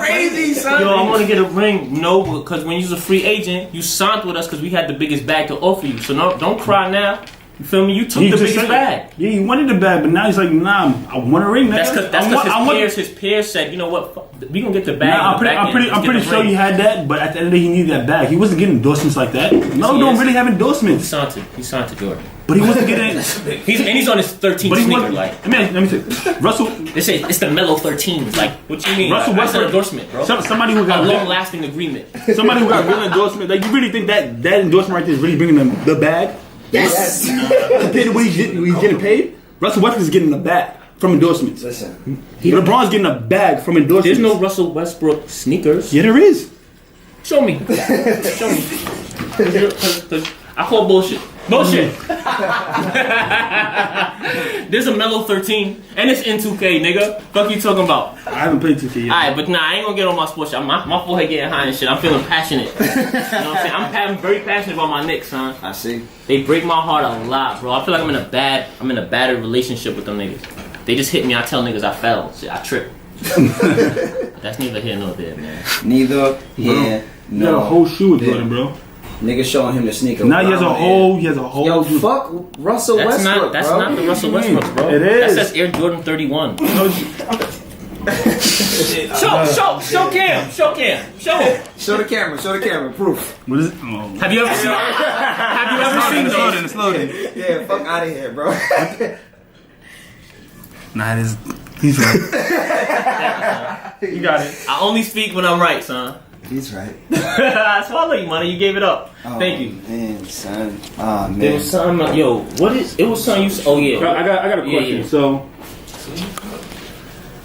S5: Crazy, son.
S3: Yo, I want to get a ring. No, because when you was a free agent, you signed with us because we had the biggest bag to offer you. So no, don't cry now. You feel me? You took
S2: He
S3: the
S2: just
S3: biggest
S2: said-
S3: bag.
S2: Yeah, he wanted the bag, but now he's like, nah, I want a ring.
S3: That's
S2: nigga.
S3: because his peers said, you know what? Fuck, we gonna get the bag.
S2: Nah,
S3: on the back
S2: I'm
S3: end.
S2: pretty
S3: Let's get the
S2: sure
S3: ring.
S2: he had that, but at the end of the day, he needed that bag. He wasn't getting endorsements like that. No,
S3: he
S2: don't
S3: is.
S2: really have
S3: He
S2: endorsements,
S3: signed to Jordan.
S2: but he wasn't getting.
S3: He's on his 13th
S2: But he
S3: sneaker.
S2: wasn't.
S3: Like
S2: Let me say, Russell.
S3: they say, it's the Mellow 13s. Like what you mean?
S2: Russell
S3: That's an
S2: Westbrook-
S3: endorsement, bro.
S2: Somebody who
S3: A
S2: got
S3: long-lasting agreement.
S2: somebody who got real endorsement. Like you really think that endorsement right there is really bringing them the bag?
S5: Yes.
S2: Compared to what he's getting paid, Russell Westbrook is getting the bag from endorsements.
S1: Listen,
S2: LeBron's getting a bag from endorsements.
S3: There's no Russell Westbrook sneakers.
S2: Yeah, there is.
S3: Show me. Show me. 'Cause I call bullshit. Bullshit. There's a Mellow 13, and it's in 2K, nigga. Fuck you talking about?
S2: I haven't played 2K yet.
S3: Alright, but nah, I ain't gonna get on my sports shit. My forehead getting high and shit. I'm feeling passionate. You know what I'm saying? I'm very passionate about my Knicks, son.
S1: I see.
S3: They break my heart a lot, bro. I feel like I'm in a bad relationship with them niggas. They just hit me. I tell niggas I fell. Shit, I tripped. That's neither here nor there, man.
S1: Neither here
S2: You got a
S1: nor
S2: whole shoe with
S1: there.
S2: Jordan, bro.
S1: Nigga showing him the sneaker.
S2: Now he has a
S1: Wow,
S2: whole. He has a whole.
S1: Yo,
S2: shoe.
S1: fuck Russell
S3: That's
S1: Westbrook,
S3: not. That's
S1: bro.
S3: not the Russell Westbrook, bro.
S2: It is.
S3: That says Air Jordan 31.
S2: No,
S3: Show Cam. Show him.
S1: Show the camera, proof.
S2: what is it? Oh.
S3: Have you ever seen? Have you ever seen
S2: Slow
S3: those?
S2: down, slow down.
S1: Yeah, fuck out of here, bro.
S2: Nah, it is. He's right. You got it.
S3: I only speak when I'm right, son.
S1: He's right.
S3: Swallow you, money. You gave it up. Thank you.
S1: Man, son. Oh,
S3: There
S1: man.
S3: was something. Yo, what is? It was something. Oh yeah.
S2: I got a question.
S3: Yeah.
S2: So,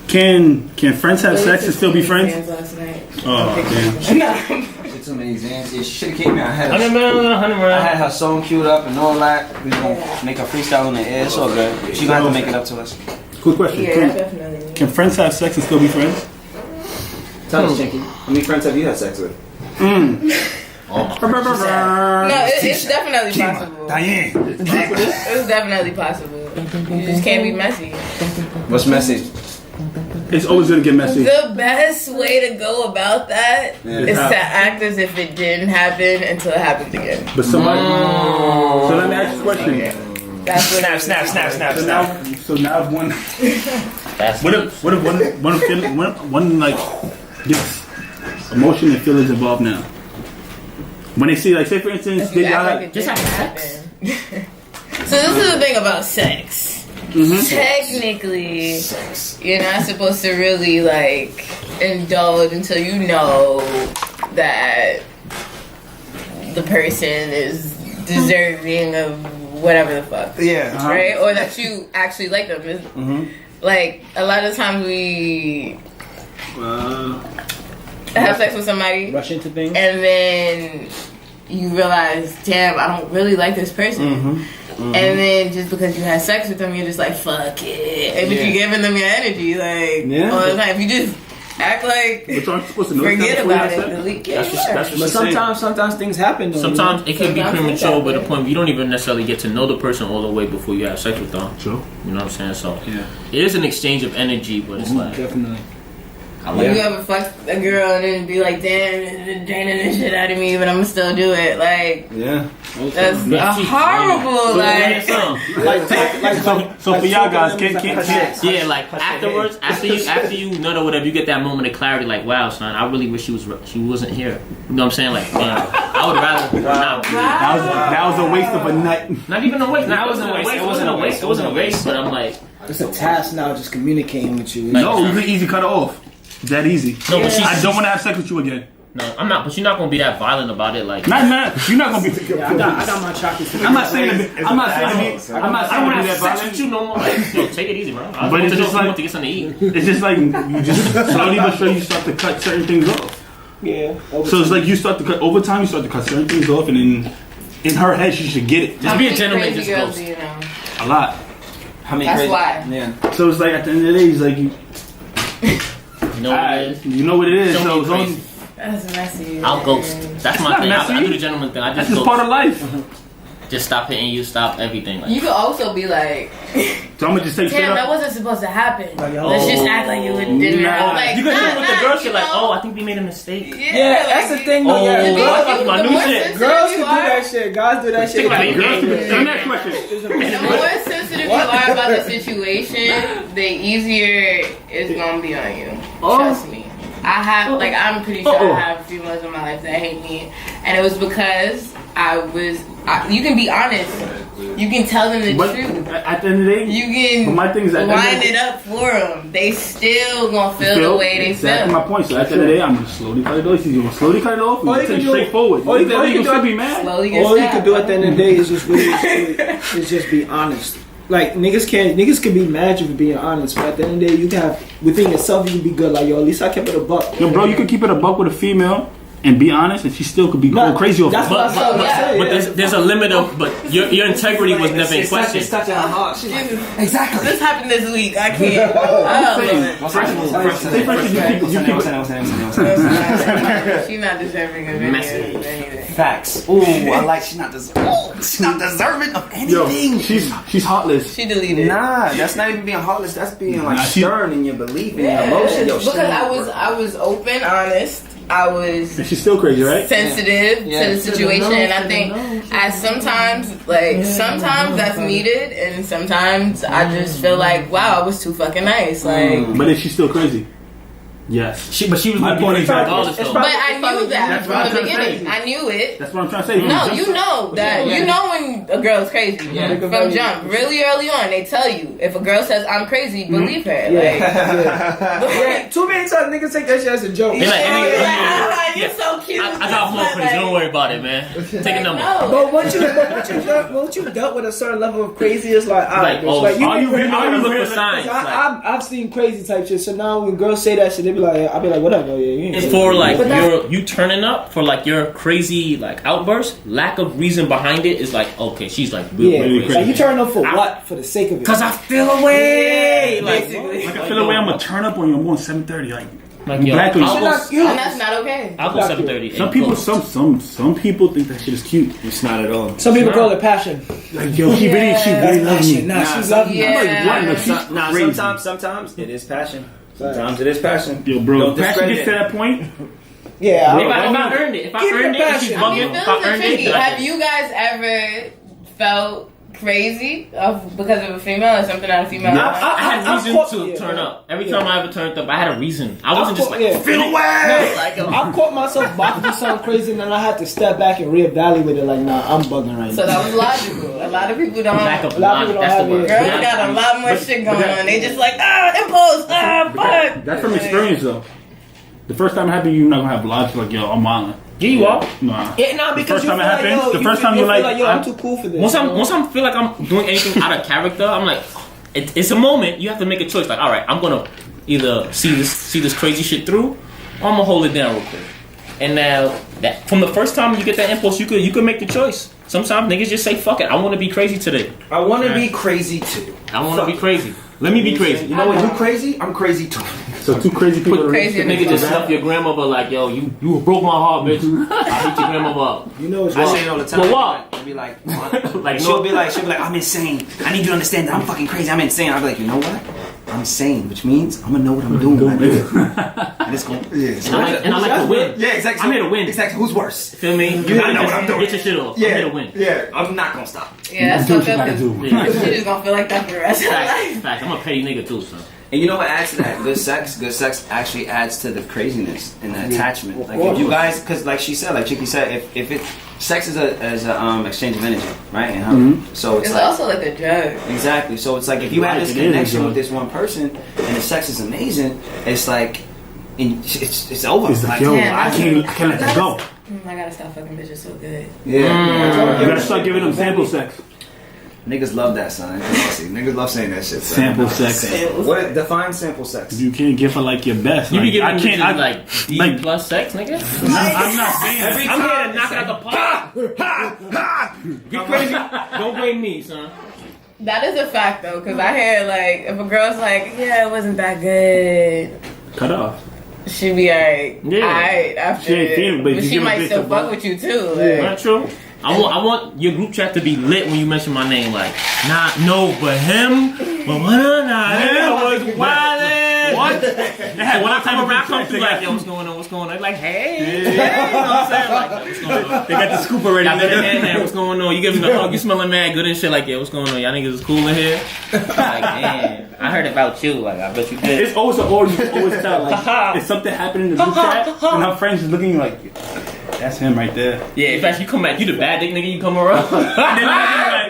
S2: can friends have sex and still be friends?
S6: Last night.
S2: Oh damn.
S1: Shit, too many exams. Yeah, she should have came here. I had
S3: 100
S1: her.
S3: round, 100
S1: I had
S3: round.
S1: her song queued up and all that. We gonna make a freestyle in the air. It's all good. She gonna have to make it up to us.
S2: Quick question.
S6: Yeah,
S2: Can,
S6: definitely.
S2: can friends have sex and still be friends?
S1: Tell us, Chinky. How many friends have you had sex with?
S6: it's definitely possible.
S4: Diane.
S6: It's definitely possible. You just can't be messy.
S1: What's messy?
S2: It's always gonna get messy.
S6: The best way to go about that is to act as if it didn't happen until it happens again.
S2: But somebody. So let me ask you a question.
S6: That's what
S1: Snap.
S2: So now if one.
S3: That's
S2: What if one like gets emotion and feelings involved now? When they see, like, say for instance, they got like,
S6: just happen. So this is the thing about sex. Technically, you're not supposed to really like indulge until you know that the person is deserving of whatever the fuck.
S1: Yeah.
S6: Right? Or that you actually like them. Like, a lot of times we have sex with somebody
S5: Rush into things.
S6: and then you realize, damn, I don't really like this person. And then just because you had sex with them, you're just like, fuck it. And if you're giving them your energy, like, all the time, if you just act like,
S2: but aren't you supposed to know
S6: forget
S2: before you
S6: about
S2: have
S6: it,
S2: sex?
S6: delete it.
S3: that's what
S5: But
S3: she's saying.
S5: sometimes things happen. Though,
S3: Sometimes it can be
S6: Sometimes
S3: premature,
S6: it's
S3: but the
S6: that
S3: point you don't even necessarily get to know the person all the way before you have sex with them.
S2: True.
S3: You know what I'm saying? So
S2: Yeah.
S3: it is an exchange of energy, but it's like
S5: Definitely.
S6: When you ever fuck a girl and then be like, damn, it's draining this shit out of me, but I'm gonna still do it. Like,
S1: Yeah.
S6: that's a horrible, like,
S2: So for y'all guys, can't
S3: yeah, like afterwards, after you nut or whatever, you get that moment of clarity. Like, wow, son, I really wish she wasn't here. You know what I'm saying? Like, man, I would rather not.
S2: that was a waste of a nut.
S3: Not even a waste. It wasn't a waste. It wasn't a waste. But I'm like,
S5: It's a task now, just communicating with you.
S2: No, you can easy cut it off. That easy.
S3: no, but
S2: I don't want to have sex with you again.
S3: No, I'm not. But you're not gonna be that violent about it. Like,
S2: Not. You're not gonna be.
S5: I got my chocolates.
S2: I'm not saying to be. I'm not saying to be. I'm not
S3: I don't
S2: saying to
S3: want
S2: be
S3: to
S2: that
S3: have sex with you
S2: violent.
S3: no more. Like, yo, take it easy, bro. I
S2: But
S3: want
S2: it's
S3: to know
S2: just
S3: if you
S2: like-
S3: want to get something to eat.
S2: It's just like you just slowly but surely you start to cut certain things off.
S5: Yeah.
S2: So it's like you start to cut over time. You start to cut certain things off, and then in her head she should get it.
S3: Just be a gentleman.
S6: crazy
S3: Just
S6: girls
S3: close.
S6: do you know?
S2: A lot.
S1: How many?
S6: That's
S1: crazy-
S6: why.
S1: Yeah.
S2: So it's like at the end of the day, it's like you.
S3: You know what it is.
S2: You know what it is.
S3: Don't
S2: So
S3: be
S2: it's only,
S3: crazy.
S6: That's messy.
S3: I'll ghost. That's my
S2: not
S3: thing.
S2: messy.
S3: I do the gentleman thing. I
S2: that's
S3: just
S2: just part
S3: ghost.
S2: of life.
S3: Just stop hitting you. Stop everything. Like,
S6: You could also be like,
S2: So I'm gonna just take straight
S6: damn, that
S2: up.
S6: wasn't supposed to happen.
S5: y'all-
S6: Let's just act like it didn't
S2: Nah.
S6: happen. Like,
S3: you can do it with the girl shit.
S6: you
S3: Like,
S6: know?
S3: oh, I think we made a mistake.
S5: Yeah, that's the thing. Though,
S3: Oh,
S5: yeah,
S3: I
S5: girls,
S3: think my
S6: the
S3: new
S6: more
S3: shit.
S6: sensitive
S5: girls
S6: you
S5: can do
S6: are,
S5: that shit. Guys do that shit.
S3: Think about it.
S2: Girls, the next question.
S6: the more sensitive you are about the situation, the easier it's gonna be on you. Trust me. I'm pretty sure I have females in my life that hate me, and it was because you can be honest. You can tell them the
S2: But
S6: truth.
S2: at the end of the day,
S6: You can
S2: but my thing is at the end of
S6: wind
S2: the
S6: it up for them. They still gonna feel the way they
S2: exactly
S6: feel.
S2: my point. So at the end of the day, I'm gonna slowly cut it off. You gonna slowly cut it off.
S5: All
S2: You
S5: you
S2: take
S5: can do-
S2: straightforward.
S5: all you
S2: You
S5: can
S2: can
S5: do-
S2: still be mad.
S6: Slowly get
S5: All you
S6: stabbed,
S5: can do at the
S6: bro.
S5: end of the day is just is just be honest. Like niggas can be mad you for being honest, but at the end of the day, you can have within yourself you can be good. Like yo, at least I kept it a buck.
S2: Yo, bro, you could keep it a buck with a female and be honest, and she still could be going crazy off
S5: That's
S2: it.
S5: what I said.
S3: But there's a limit of. But your integrity was never in question.
S1: It's touching her heart. She's like, exactly.
S6: This happened this week. I can't.
S1: What's her name?
S6: She's not deserving of anything.
S1: Facts. Ooh, I like she's not deserving of
S2: Yo,
S1: anything.
S2: she's heartless.
S6: She deleted.
S1: Nah, that's not even being heartless. That's being like
S2: Nah, she-
S1: stern in your belief and your emotion. Yo,
S6: Because I was open, honest. I was
S2: And she's still crazy, right?
S6: sensitive
S1: Yeah.
S6: to the situation, and I think sometimes that's needed, and sometimes I just feel like, wow, I was too fucking nice. Like,
S2: But is she still crazy? Yes.
S3: But she was
S2: My point is that-
S3: regardless though.
S6: but I knew that
S2: That's what I'm
S6: from the
S2: trying to
S6: beginning.
S2: say.
S6: I knew it.
S2: That's what I'm trying to say.
S6: No, you know that. You know when a girl's crazy. From jump. Really early on, they tell you. If a girl says, I'm crazy, believe her.
S5: Yeah, too many times niggas take that shit as a joke.
S3: They like,
S6: You're so cute.
S3: I got more crazy. Don't worry about it, man. Take a number.
S6: No.
S5: But once you dealt with a certain level of crazy, it's like,
S3: Like,
S5: alright,
S3: oh,
S5: like
S2: are you really-
S3: I look for
S2: really-
S3: signs. Like,
S5: I've seen crazy type shit. So now when girls say that shit, they be like, I'll be like, whatever. Yeah, you ain't
S3: it's
S5: crazy.
S3: for like
S5: But that's-
S3: you turning up for like your crazy like outburst. Lack of reason behind it is like, okay, she's like really,
S5: Yeah,
S3: really
S5: like
S3: crazy.
S5: you turn up for what? For the sake of it.
S3: Cause I feel away. Like,
S6: Basically.
S2: Like I feel the way I'm gonna turn up on you. I'm on 7:30. Like
S3: Like yo,
S2: Black
S3: I'll
S2: people-
S3: go,
S5: Not cute.
S6: And that's not okay.
S3: I'll go 7:30.
S2: Some people, some people think that shit is cute.
S1: It's not at all.
S5: Some people call it passion.
S2: Like yo, she really loves me.
S5: Nah,
S1: Nah,
S5: she loves me.
S6: yeah.
S2: I'm like, what? Like, she's crazy.
S1: Sometimes it is passion. Sometimes it is passion.
S2: Yo, bro,
S1: Don't
S2: if passion
S1: discredit
S2: gets to
S1: it.
S2: that point,
S5: Yeah.
S3: If I earned it, if I
S5: Keep
S3: earned
S5: the
S3: it, and she's
S5: passion.
S6: I mean,
S3: bugging, if
S6: feelings
S3: I
S6: are
S3: earned
S6: tricky.
S3: it,
S6: Have you guys ever felt crazy because of a female or something out of female?
S2: Yeah.
S3: I had
S5: I
S3: reason
S5: caught-
S3: to
S5: yeah,
S3: turn
S5: yeah.
S3: up. Every time I ever turned up, I had a reason. I wasn't just like,
S5: yeah.
S1: Feel away.
S3: like yo,
S5: I caught myself about to do something crazy, and then I had to step back and reevaluate it. Like, nah, I'm bugging right
S6: So
S5: now.
S6: that was logical. A lot of people don't.
S3: back up
S5: A lot of
S3: line.
S5: people
S3: That's
S5: don't
S3: the
S5: have
S3: word.
S5: it.
S6: Girls got a lot more shit going on. They just like impulse, fuck.
S2: that's from experience though. The first time it happened, you're not gonna have logic like yo, I'm on.
S3: Yeah, you are.
S2: Nah.
S5: Yeah, nah,
S2: The
S5: because
S2: first
S5: you
S2: time
S5: feel
S2: it
S5: like,
S2: happens,
S5: yo,
S2: the
S5: you
S2: first
S5: feel-
S2: time
S5: you
S2: you're
S5: feel
S2: like,
S5: yo, I'm
S2: I'm-
S5: too cool for this.
S3: Once
S5: you know?
S3: I feel like I'm doing anything out of character, I'm like, it's a moment. You have to make a choice. Like, all right, I'm gonna either see this crazy shit through, or I'm gonna hold it down real quick. And now that from the first time you get that impulse, you could make the choice. Sometimes niggas just say, fuck it, I want to be crazy today.
S1: I want to be crazy too.
S3: I want to be crazy. Let me be crazy.
S1: You know what? You crazy? I'm crazy too.
S2: So two crazy people.
S6: Crazy
S3: Nigga just stuff your grandmother like, yo, you broke my heart, bitch. I beat your grandmother up.
S5: You know it's
S1: I
S5: wrong.
S1: say it all the time.
S3: But what?
S1: I'll be like,
S3: Like,
S1: she'll be like, I'm insane. I need you to understand that I'm fucking crazy. I'm insane. I'll be like, you know what? I'm sane, which means I'm gonna know what I'm doing. when I do it. And it's going. Yeah.
S3: And I like to win.
S1: Yeah, exactly.
S3: I'm here to win.
S1: Exactly. Who's worse?
S3: Feel me?
S1: You I know what I'm doing.
S3: Get your shit off. I'm here to win.
S1: Yeah. I'm not gonna stop.
S6: Yeah, that's
S2: Do what
S6: fucked
S2: you
S6: up.
S2: gotta
S6: 'Cause
S2: do.
S3: Yeah.
S6: You're just gonna feel like that for the rest of your life.
S3: Facts. I'm a petty nigga too, son.
S1: And you know what adds to that? Good sex actually adds to the craziness and the attachment. Like if you guys, because like she said, like Chicky said, if it sex is a exchange of energy, right? And so it's
S6: It's
S1: like,
S6: also like a drug.
S1: exactly. So it's like if you have this
S2: It is,
S1: connection
S2: bro.
S1: with this one person and the sex is amazing, it's like it's over.
S2: It's like,
S1: Like,
S2: yo,
S6: Yeah,
S2: I can't let that go.
S6: I gotta stop fucking bitches so good.
S1: yeah.
S2: You gotta start giving them sample sex.
S1: Niggas love that, son. Niggas love saying that shit. Son.
S2: Sample sex.
S1: What define sample sex?
S2: You can't give her like your best.
S3: You
S2: Like,
S3: be giving
S2: I can't.
S3: bitches like D
S2: like-
S3: plus sex, nigga.
S2: I'm not saying.
S1: Every
S3: I'm here
S1: time
S3: to knock it out the park. Get crazy. Don't blame me, son.
S6: That is a fact though, because I hear like if a girl's like, yeah, it wasn't that good,
S2: Cut off.
S6: she be like,
S3: Yeah.
S6: alright after,
S2: She ain't feeling, but
S6: but
S2: you
S6: she
S2: give a
S6: might
S2: bitch
S6: still
S2: a bump.
S6: fuck with you too. Like,
S3: Not true. I want your group chat to be lit when you mention my name. Like, but him, but him was wildin'. What? And when I come around, come through like, yo, what's going on? What's going on? Like, hey, you know what I'm saying? Like, what's going on?
S2: They got the scoop already.
S3: Y'all better hand, what's going on? You giving me the hug, you smelling mad good and shit. Like, yeah, what's going on? Y'all niggas is cool in here. Like, man, I heard about you. Like, I bet you did.
S2: It's always you always tell like if something happened in the group chat and her friends is looking like that's him right there.
S3: Yeah, in fact, you come back, you the bad dick nigga. You come around.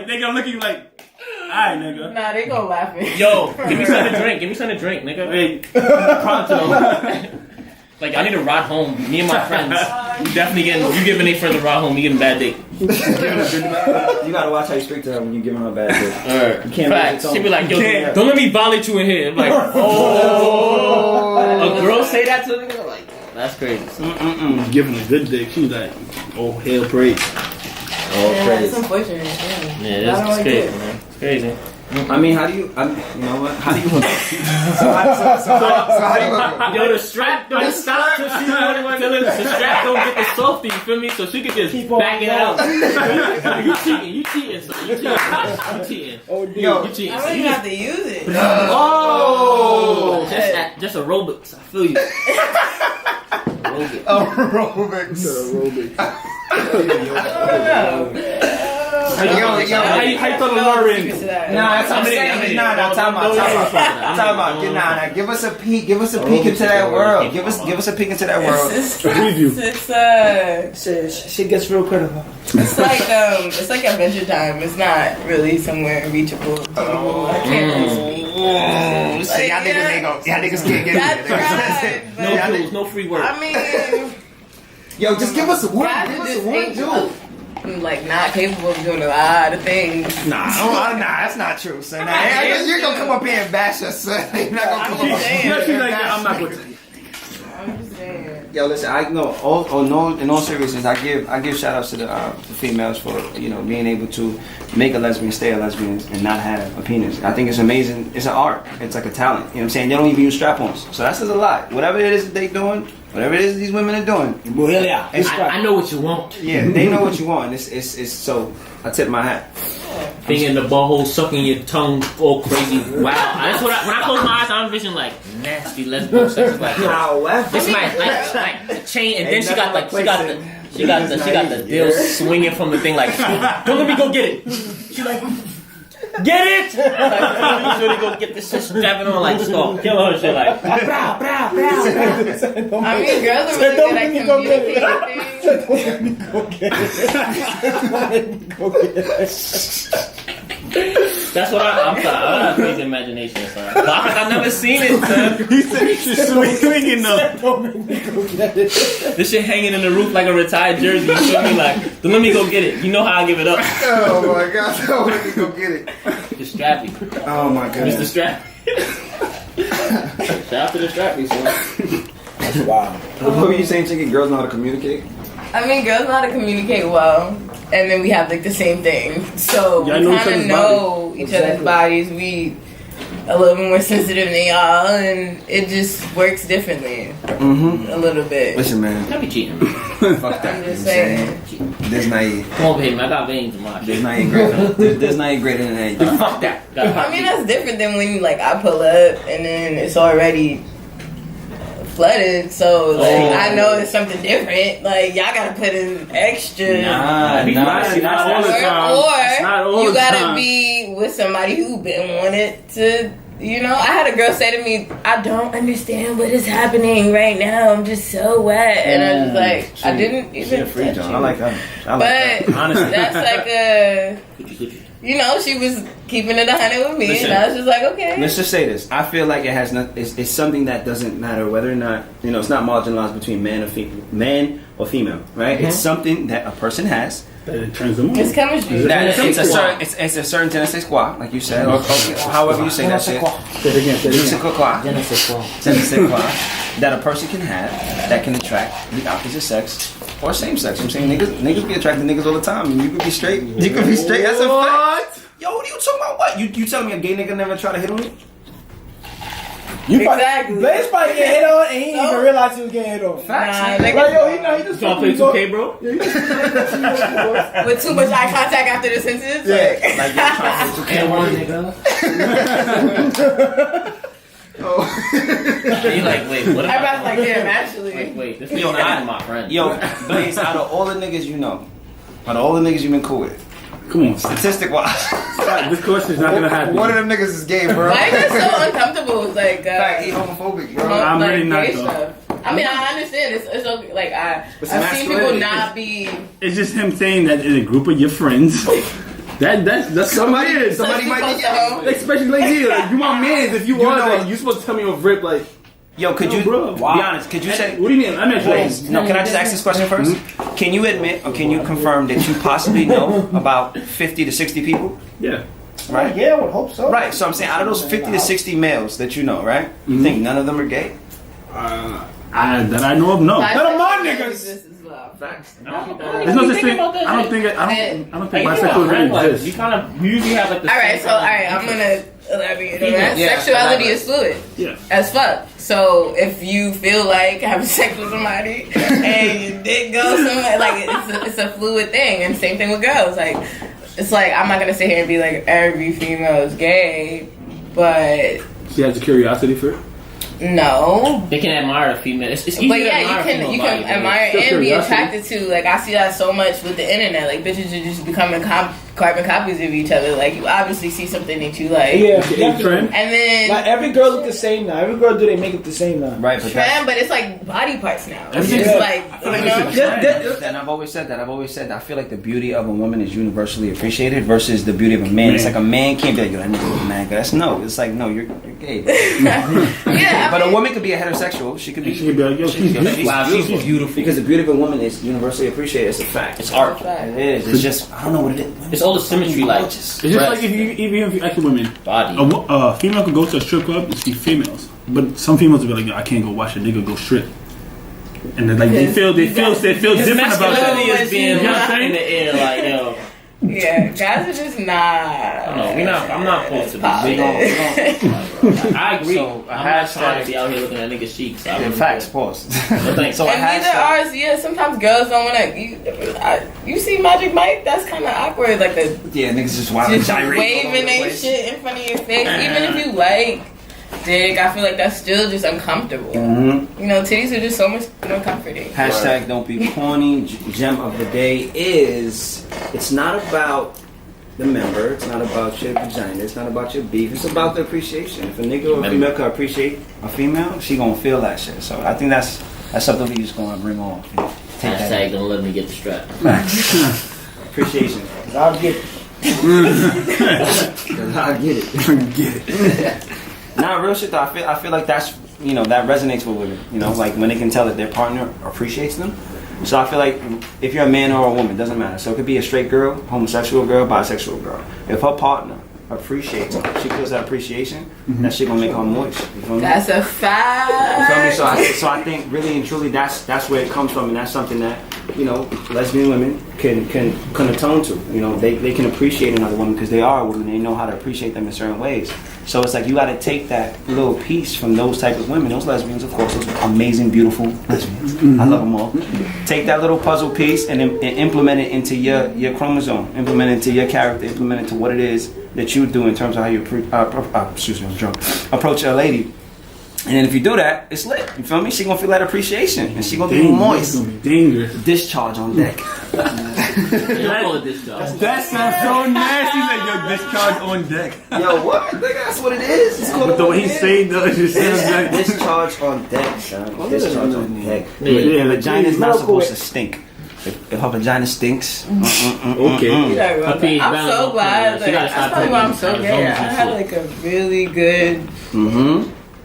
S2: They gonna look at you like, alright, nigga.
S6: nah, they gonna laugh at you.
S3: Yo, give me something to drink. Give me something to drink, nigga.
S2: Hey,
S3: Pronto. Like, I need a ride home. Me and my friends. You definitely getting. You giving a friend a ride home. You giving bad dick.
S1: You gotta watch how you speak to her when you giving her a bad dick.
S3: Alright.
S1: You can't
S3: Facts.
S1: make it
S3: She be like, yo,
S2: can't.
S3: don't let me violate you in here. I'm like, oh. A girl say that to a nigga? Like, that's crazy.
S2: giving a good dick. She's like, oh hell praise.
S6: Yeah, it's unfortunate. Yeah,
S3: Yeah,
S6: I don't
S3: it's
S6: like
S3: crazy,
S6: it.
S3: man. It's crazy.
S1: I mean, how do you? You know what? How do you? so how do you?
S3: Yo, the strap don't stop till she the strap don't get the softy, you feel me? So she could just
S5: Keep on
S3: back it out.
S5: going.
S3: You cheating, son. You cheating.
S5: Oh, dude.
S1: Yo,
S3: You cheating.
S6: I don't even have to use it.
S1: oh,
S3: Just aerobics. I feel you. Aerobics.
S1: aerobics. How you throw the lure in? Nah, that's what I'm saying. Nah, time out. Give us a peek. Give us a peek into that world. Give us a peek into that world.
S5: Shit gets real critical.
S6: It's like Adventure Time. It's not really somewhere reachable. I can't really speak.
S1: So y'all niggas can't get
S6: That's right.
S3: No
S6: but-
S3: tools, no free work.
S6: I mean,
S1: Yo, just give us one.
S6: guys
S1: Give
S6: at
S1: us
S6: this
S1: one,
S6: age
S1: dude.
S6: are, like not capable of doing a lot of things.
S1: Nah, that's not true, son. You're gonna come up here and bash us, son. You're not gonna come
S6: I'm
S1: up
S6: just
S1: here.
S6: saying.
S2: She's like, I'm not gonna tell you.
S6: I'm just saying.
S1: Yo, listen, I know. In all seriousness, I give shout outs to the females for being able to make a lesbian stay a lesbian and not have a penis. I think it's amazing. It's an art. It's like a talent. You know what I'm saying? They don't even use strap-ons, so that says a lot. Whatever it is that they doing, whatever it is these women are doing.
S3: I know what you want.
S1: Yeah, they know what you want. It's so. I tip my hat.
S3: Finger in the butthole, sucking your tongue all crazy. Wow. That's what when I close my eyes, I'm envisioning like nasty lesbian sex. Like, this like the chain, and then she got the deal swinging from the thing. Like, don't let me go get it. She like, get it. Like, really go get this shit strapping on like stop, kill her. Shit like, brah, brah, brah.
S6: I mean, girls are really good at communicating things.
S3: That's what I'm sorry. I don't have crazy imagination, son. But I've never seen it, son.
S2: He said she's swinging though.
S3: This shit hanging in the roof like a retired jersey. You feel me? Like, don't let me go get it. You know how I give it up.
S1: Oh my God! Don't let me go get it.
S3: The Strappy.
S1: Oh my God.
S3: Mr. Strappy. Shout out to the Strappy, son.
S5: That's wild.
S1: What were you saying, Chicken? Girls know how to communicate?
S6: I mean, girls know how to communicate well, and then we have like the same thing. So
S2: Yeah,
S6: we kind of know each other's bodies. We a little bit more sensitive than y'all, and it just works differently a little bit.
S1: Listen, man.
S3: Don't be cheating.
S1: Fuck that.
S6: I'm just saying.
S1: There's not.
S3: Come on, baby. I got veins in my
S1: There's
S3: shit.
S1: not greater. There's not greater than that.
S3: Fuck that.
S6: I mean, that's different than when like I pull up and then it's already flooded. So like I know it's something different. Like y'all gotta put in extra.
S1: Not all the time.
S6: Or
S2: Not all
S6: you
S2: the
S6: gotta
S2: time.
S6: be with somebody who been wanted to. You know, I had a girl say to me, "I don't understand what is happening right now. I'm just so wet," and I was like, "I didn't even touch you."
S1: I like that.
S6: But
S3: Honestly.
S6: that's like she was keeping it 100 with me,
S1: Listen.
S6: and I was just like, okay.
S1: Let's just say this. I feel like it has not. It's something that doesn't matter whether or not it's not marginalized between man or female, right? It's something that a person has.
S2: That it turns them on.
S6: It's chemistry.
S1: That it's a certain je ne sais quoi, like you said, or however you say that shit.
S2: Say it again. Say it
S1: Je ne
S2: again.
S1: sais quoi. Je ne sais quoi. That a person can have that can attract the opposite sex or same sex. I'm saying niggas be attracted to niggas all the time. You could be straight. You could be straight. That's a fact. Yo, what are you talking about? What? You telling me a gay nigga never try to hit on you?
S6: Exactly.
S5: Blaze probably get hit on and he didn't even realize he was getting hit on.
S6: Nah,
S5: Like, yo, he just
S3: You wanna play 2K, bro?
S6: with too much eye contact after the sentence. Like,
S1: Like you're trying to
S3: Can't one nigga. You like, wait, what
S6: everybody's
S3: about
S6: like, damn, actually.
S3: wait, this nigga not my friend.
S1: Yo, Blaze, out of all the niggas you know, out of all the niggas you've been cool with,
S2: Come on.
S1: statistic wise,
S2: This question is not gonna happen.
S1: one of them niggas is gay, bro.
S6: Why is that so uncomfortable with like
S1: Fact, he homophobic, bro.
S2: I'm
S6: like,
S2: really not,
S6: gay
S2: though.
S6: stuff? I mean, I understand it's okay. Like I've seen people
S1: masculinity.
S6: not be.
S2: It's just him saying that in a group of your friends. That's
S1: Somebody
S2: weird.
S1: might
S6: Close
S1: be
S6: to home.
S2: Especially like you, like, you my man. If you
S1: You
S2: are,
S1: know
S2: like,
S1: it.
S2: you supposed to tell me off rip. Like,
S1: Yo, could
S2: Yo,
S1: you
S2: bro.
S1: be honest? Could you say?
S2: what do you mean? I meant
S1: Blaze, no, can I just ask this question first? Can you admit or can you confirm that you possibly know about 50 to 60 people?
S2: Yeah.
S1: Right?
S5: Yeah, I would hope so.
S1: Right, so I'm saying out of those 50 to 60 males that you know, right? You think none of them are gay?
S2: That I know of, no.
S6: None
S5: of my niggas.
S2: There's no such thing. I don't think bisexuality exists.
S3: You kind of usually have like the.
S6: All right, I'm gonna elaborate on that.
S1: Yeah,
S6: Sexuality
S1: elaborate.
S6: is fluid.
S2: Yeah.
S6: As fuck. So if you feel like having sex with somebody and your dick goes somewhere, like it's a fluid thing. And same thing with girls. Like it's like I'm not gonna sit here and be like every female is gay, but
S2: She has a curiosity for it.
S6: no.
S3: They can admire a female. It's easy
S6: But
S3: to
S6: yeah,
S3: admire
S6: you can admire
S2: Still
S6: and be
S2: curiosity.
S6: attracted to. Like I see that so much with the internet. Like bitches are just becoming carbon copies of each other. Like you obviously see something that you like.
S5: Yeah,
S2: It's a
S5: definitely.
S2: trend.
S6: And then
S5: Like every girl look the same now. Every girl do they make it the same now.
S1: Right, but
S6: trend, but it's like body parts now. It's
S2: Yeah.
S6: just like
S2: feel like
S6: you know.
S2: it's a trend.
S1: and I've always said that. I feel like the beauty of a woman is universally appreciated versus the beauty of a man. It's like a man can't be like, yo, that nigga was mad. That's no. It's like, no, you're gay.
S6: Yeah,
S1: But a woman could be a heterosexual. She could be.
S2: She could be like, yo, she's beautiful.
S3: Wow, she's beautiful.
S1: Because the beauty of a woman is universally appreciated. It's a fact.
S3: It's art.
S1: It is. It's just I don't know what it is.
S3: It's all the symmetry, like
S2: It's just like even if you actually women,
S3: body.
S2: a female could go to a strip club and see females, but some females will be like, yo, I can't go watch a nigga go strip. and then, like they feel different about
S3: Masculinity
S2: that.
S3: is being
S2: You know what I'm
S3: left in
S2: saying?
S3: the air, like yo.
S6: Yeah, guys are just not.
S3: No, I'm not supposed to be. I agree.
S1: So, a
S3: I'm not
S1: hashtag-
S3: trying to be out here looking at niggas' cheeks. I really
S1: Facts,
S3: don't.
S1: pause.
S3: But thanks.
S1: So a
S6: And neither
S1: hashtag.
S6: ours. Yeah, sometimes girls don't want to. You see Magic Mike? That's kind of awkward. Like the
S1: Yeah, niggas just wild and
S6: just
S1: gyrate all over
S6: waving
S1: the
S6: their
S1: place.
S6: shit in front of your face. Even if you like dick, I feel like that's still just uncomfortable.
S1: Mm-hmm.
S6: You know, titties are just so much more comforting.
S1: Hashtag don't be corny. Gem of the day is it's not about the member, it's not about your vagina, it's not about your beef, it's about the appreciation. If a nigga or a female can appreciate a female, she gonna feel that shit. So I think that's something we just gonna bring on. Take that
S3: Hashtag don't let me get the strap.
S1: appreciation.
S5: I'll get it.
S1: I get it. Nah, real shit though. I feel like that's that resonates with women. Like when they can tell that their partner appreciates them. So I feel like if you're a man or a woman, doesn't matter. So it could be a straight girl, homosexual girl, bisexual girl. If her partner appreciates her, she feels that appreciation, that shit gonna make her moist. You feel me?
S6: That's a fact.
S1: You feel me? So I think really and truly that's where it comes from, and that's something that lesbian women can atone to. They can appreciate another woman because they are a woman. They know how to appreciate them in certain ways. So it's like you got to take that little piece from those type of women, those lesbians, of course, those amazing, beautiful lesbians. I love them all. Take that little puzzle piece and implement it into your chromosome, implement it into your character, implement it to what it is that you do in terms of how you I'm drunk. Approach a lady. And then if you do that, it's lit. You feel me? She gonna feel that appreciation, and she gonna be moist.
S2: Dangerous.
S1: Discharge on deck.
S3: You don't call it this job.
S2: That sounds so nasty. Like your discharge on deck.
S1: Yo, what? Nigga, that's what it is. It's called
S2: But the way he say though, it just sounds like
S1: discharge on deck, son. Discharge on deck.
S2: Yeah,
S1: The vagina's not
S5: Real
S1: supposed
S5: quick.
S1: to stink. If her vagina stinks,
S2: okay.
S6: Yeah,
S3: Her pH
S6: I'm
S3: balance
S6: so
S3: on
S6: glad.
S3: point. She
S6: Like,
S3: gotta stop
S6: that's probably why I'm so
S3: taking
S6: gay. I
S3: Arizonas and
S6: had
S3: shit.
S6: like a really good,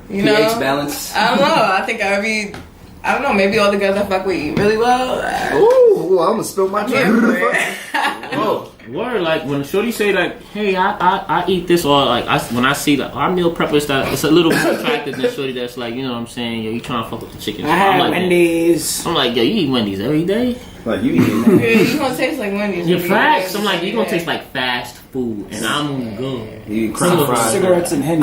S6: you know,
S1: pH balance.
S6: I don't know. I think I don't know. Maybe all the girls I fuck with eat really well.
S1: Ooh, I'm gonna spill my
S3: Oh, word, like when Shorty say like, hey, I eat this, or like when I see like our meal preppers that it's a little more attractive than Shorty that's like, you know what I'm saying, yo, you trying to fuck with the chicken.
S5: I had
S3: I'm like,
S5: Wendy's.
S3: I'm like, yo, you eat Wendy's every day?
S1: Like you eating.
S6: Yeah, you gonna taste like Wendy's.
S3: You're facts. I'm like, you gonna taste like fast food, and I'm good.
S1: You eat cream fries.
S5: Cigarettes and Henny.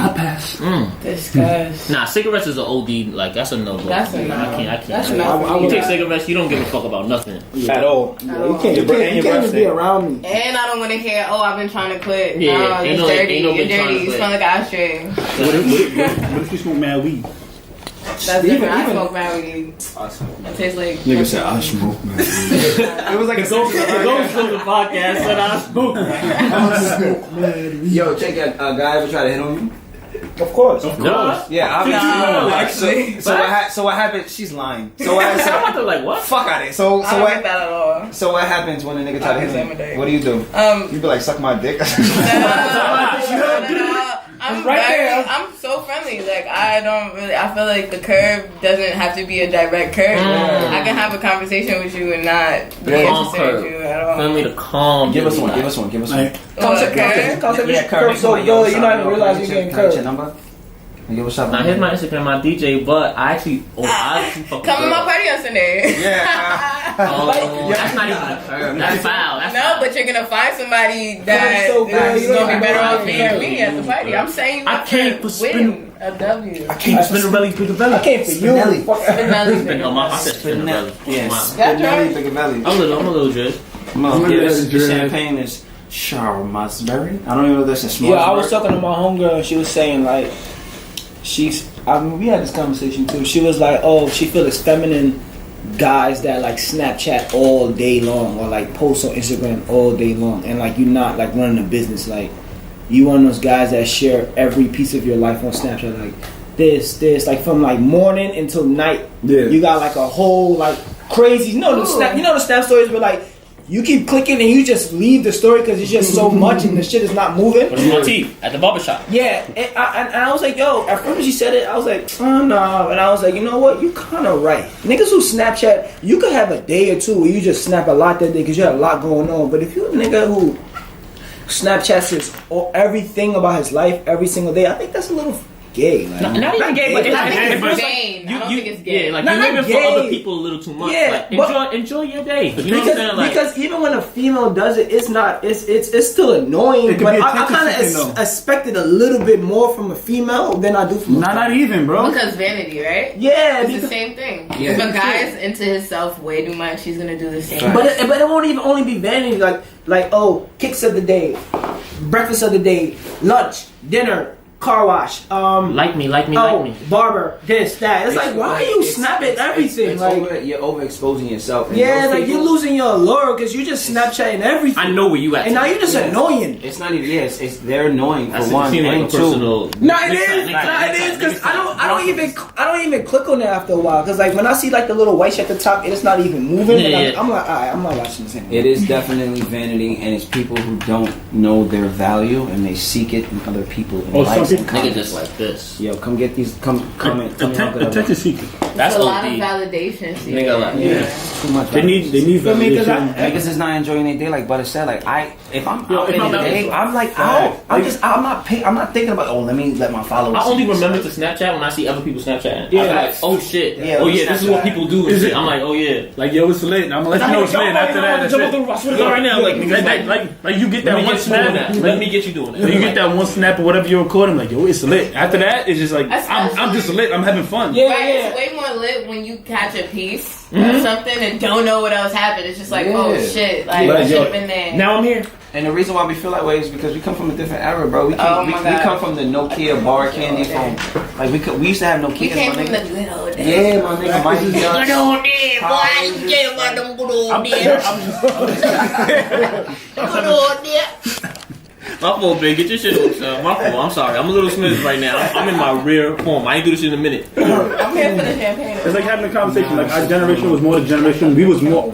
S6: Disgust.
S3: Nah, cigarettes is an OD, like that's a no-go.
S6: That's a no.
S3: I can't.
S6: That's a no.
S3: You take cigarettes, you don't give a fuck about nothing.
S1: At all.
S5: Yeah, you can't even be around me.
S6: And I don't want to hear, oh, I've been trying to quit.
S3: Yeah,
S6: No,
S3: ain't
S6: it's
S3: no-
S6: dirty.
S3: ain't no
S6: You're
S3: been trying to
S6: dirty. You
S3: quit.
S6: smell like ashtray.
S2: What if you smoke mad weed?
S6: That's different. I smoke mad weed. It tastes like.
S1: Nigga said I smoke, man. It was like a
S3: Go to the podcast, said I smoke.
S1: Yo, check it. A guy ever try to hit on you?
S5: Of course.
S3: No.
S1: Yeah, obviously.
S6: No,
S1: actually. So what happened? She's lying. So what?
S3: I'm
S1: So,
S3: about to like what?
S1: fuck out of it. So
S6: I don't get
S1: what?
S6: that at all.
S1: So what happens when a nigga try to hit you? What do you do? You be like, suck my dick.
S6: No. I'm
S5: right there.
S6: I'm so friendly. Like I feel like the curve doesn't have to be a direct curve. I can have a conversation with you and not be
S3: Calm
S6: interested
S3: curve.
S6: in you at all.
S3: Friendly to calm.
S1: Give us
S3: you,
S1: one.
S3: like.
S1: Give us one. Give us one.
S2: Like,
S5: Concept
S1: Yeah,
S5: curve so
S1: Yo,
S5: good, you
S1: son,
S5: not even
S1: yo,
S5: realize
S1: can
S5: you're
S1: I
S5: getting
S1: get your
S5: curved.
S1: number? Yo, what's up?
S3: Now here's my Instagram, my DJ, but I actually fucking
S6: Come to my party on Sunday.
S1: Yeah.
S3: Oh, that's not even a curve. That's foul. That's
S6: No,
S3: foul.
S6: but you're gonna find somebody that
S5: so good,
S6: is
S5: you don't
S6: gonna be
S5: even
S6: better
S5: know
S6: off
S5: how
S6: me
S5: to
S6: and
S5: do
S6: me at the party. I'm saying you
S3: I
S6: have
S3: can't
S6: to
S3: spin-
S6: win a W.
S2: King Spinelli Picabella.
S5: I came for you.
S1: Spinelli.
S5: Fuck.
S3: I said Spinelli.
S1: Yes.
S6: That's right.
S1: Spinelli, Picabelli.
S3: I'm a little dressed.
S1: This champagne is Charmasberry. I don't even know if that's a small.
S5: Yeah, I was talking to my homegirl and she was saying like, we had this conversation too. She was like, oh, she feels it's feminine guys that like Snapchat all day long or like post on Instagram all day long, and like you're not like running a business. Like you one of those guys that share every piece of your life on Snapchat, like this, like from like morning until night.
S1: Yeah.
S5: You got like a whole like crazy. You know the snap stories where like you keep clicking and you just leave the story because it's just so much and the shit is not moving.
S3: Brush my teeth at the barbershop.
S5: Yeah, and I was like, yo, at first when she said it, I was like, oh no. And I was like, you know what? You kind of right. Niggas who Snapchat, you could have a day or two where you just snap a lot that day because you had a lot going on. But if you're a nigga who Snapchats his everything about his life every single day, I think that's a little gay. Like,
S3: Not even gay, but
S6: I think
S3: it's
S6: it's
S3: like,
S6: vain. I don't think it's gay.
S3: Yeah, like
S5: Not
S3: you're living
S5: gay.
S3: for other people a little too much.
S5: Yeah,
S3: like,
S5: but-
S3: enjoy your day. You know what I'm saying? Like,
S5: because even when a female does it, it's not. It's still annoying.
S2: It could
S5: But
S2: be
S5: I
S2: attention
S5: kind
S2: seeking,
S5: of
S2: though.
S5: expected a little bit more from a female than I do from a
S2: Not even, bro.
S6: Because vanity, right?
S5: Yeah,
S6: It's the
S5: because,
S6: same thing.
S1: Yeah.
S6: If a guy is into himself way too much, he's gonna do the same.
S1: Right.
S5: but it won't even only be vanity. Like oh, kicks of the day, breakfast of the day, lunch, dinner, car wash.
S3: like me.
S5: Barber, this, that. It's like, why are you snapping everything?
S1: You're overexposing yourself. And
S5: Yeah,
S1: those
S5: like you're
S1: people-
S5: losing your allure because you just Snapchatting everything.
S3: I know where you at.
S5: And now you're just annoying.
S1: It's not even. Yes, they're annoying for
S3: That's
S1: one
S3: seem like
S1: and
S3: a
S1: two.
S3: personal.
S5: No, it is. Because I don't even click on it after a while. Because like when I see like the little white shit at the top, it's not even moving.
S3: Yeah,
S5: and
S3: yeah.
S5: I'm like, alright, I'm not watching this anymore.
S1: It is definitely vanity, and it's people who don't know their value and they seek it in other people. In
S2: Oh, some
S1: likes and
S2: people-
S3: Nigga
S1: comments.
S3: just like this.
S1: Yo, come get these. Come comment. Tell me how good I
S2: Attention
S1: look.
S2: seeker.
S3: That's
S6: It's a lot of
S3: OD.
S6: validation. See?
S3: Nigga like
S6: Yeah.
S1: Too much.
S2: They need
S5: Feel me? 'Cause
S2: validation.
S1: Niggas is not enjoying their day like Butter said. Like if I'm
S2: Yo,
S1: out
S2: if
S1: in
S2: I'm
S1: the
S2: out-
S1: day, I'm like
S2: Right.
S1: I'm not thinking about let my followers.
S3: I only
S1: see this.
S3: remember to Snapchat when I see other people Snapchatting.
S5: Yeah.
S3: I'm like, oh shit.
S1: Yeah,
S3: oh yeah, this is what
S1: Snapchat.
S3: people do. And
S2: Is
S3: shit.
S2: it-
S3: I'm like, oh yeah.
S2: Like, yo, it's lit. I'm gonna let you know it's lit. After that, that's
S3: jump
S2: it.
S3: up the- I swear to God right now, like, niggas
S2: Like you get that
S3: let me
S2: one
S3: get you doing
S2: snap.
S3: that. Let me get you doing
S2: You
S3: that.
S2: get that one snap or whatever you're recording, like, yo, it's lit. After that, it's just like, I'm just lit. I'm having fun.
S5: Yeah,
S6: Right,
S5: yeah.
S6: it's way more lit when you catch a piece of something and don't know what else happened. It's just like, oh
S1: Yeah.
S6: shit, like
S2: Right,
S6: I should
S2: yo.
S6: have been there.
S3: Now I'm here.
S1: And the reason why we feel that way is because we come from a different era, bro. We,
S6: Oh
S1: we
S6: my
S1: we
S6: God.
S1: come from the Nokia bar candy phone. Like we used to have
S6: We
S1: Nokia.
S6: came
S1: My
S6: from the
S1: nigga.
S6: good old days.
S1: Yeah, my nigga. Mikey
S6: Good
S1: Ducks.
S6: old days, boy. I ain't tell about them good old days. Good old days.
S3: My fault, babe. Get your shit on, son. My fault. I'm sorry. I'm a little smooth right now. I'm in my rare form. I ain't do this shit in a minute.
S6: I'm here for the champagne.
S2: It's like having a conversation. Like our generation was more the generation. We was more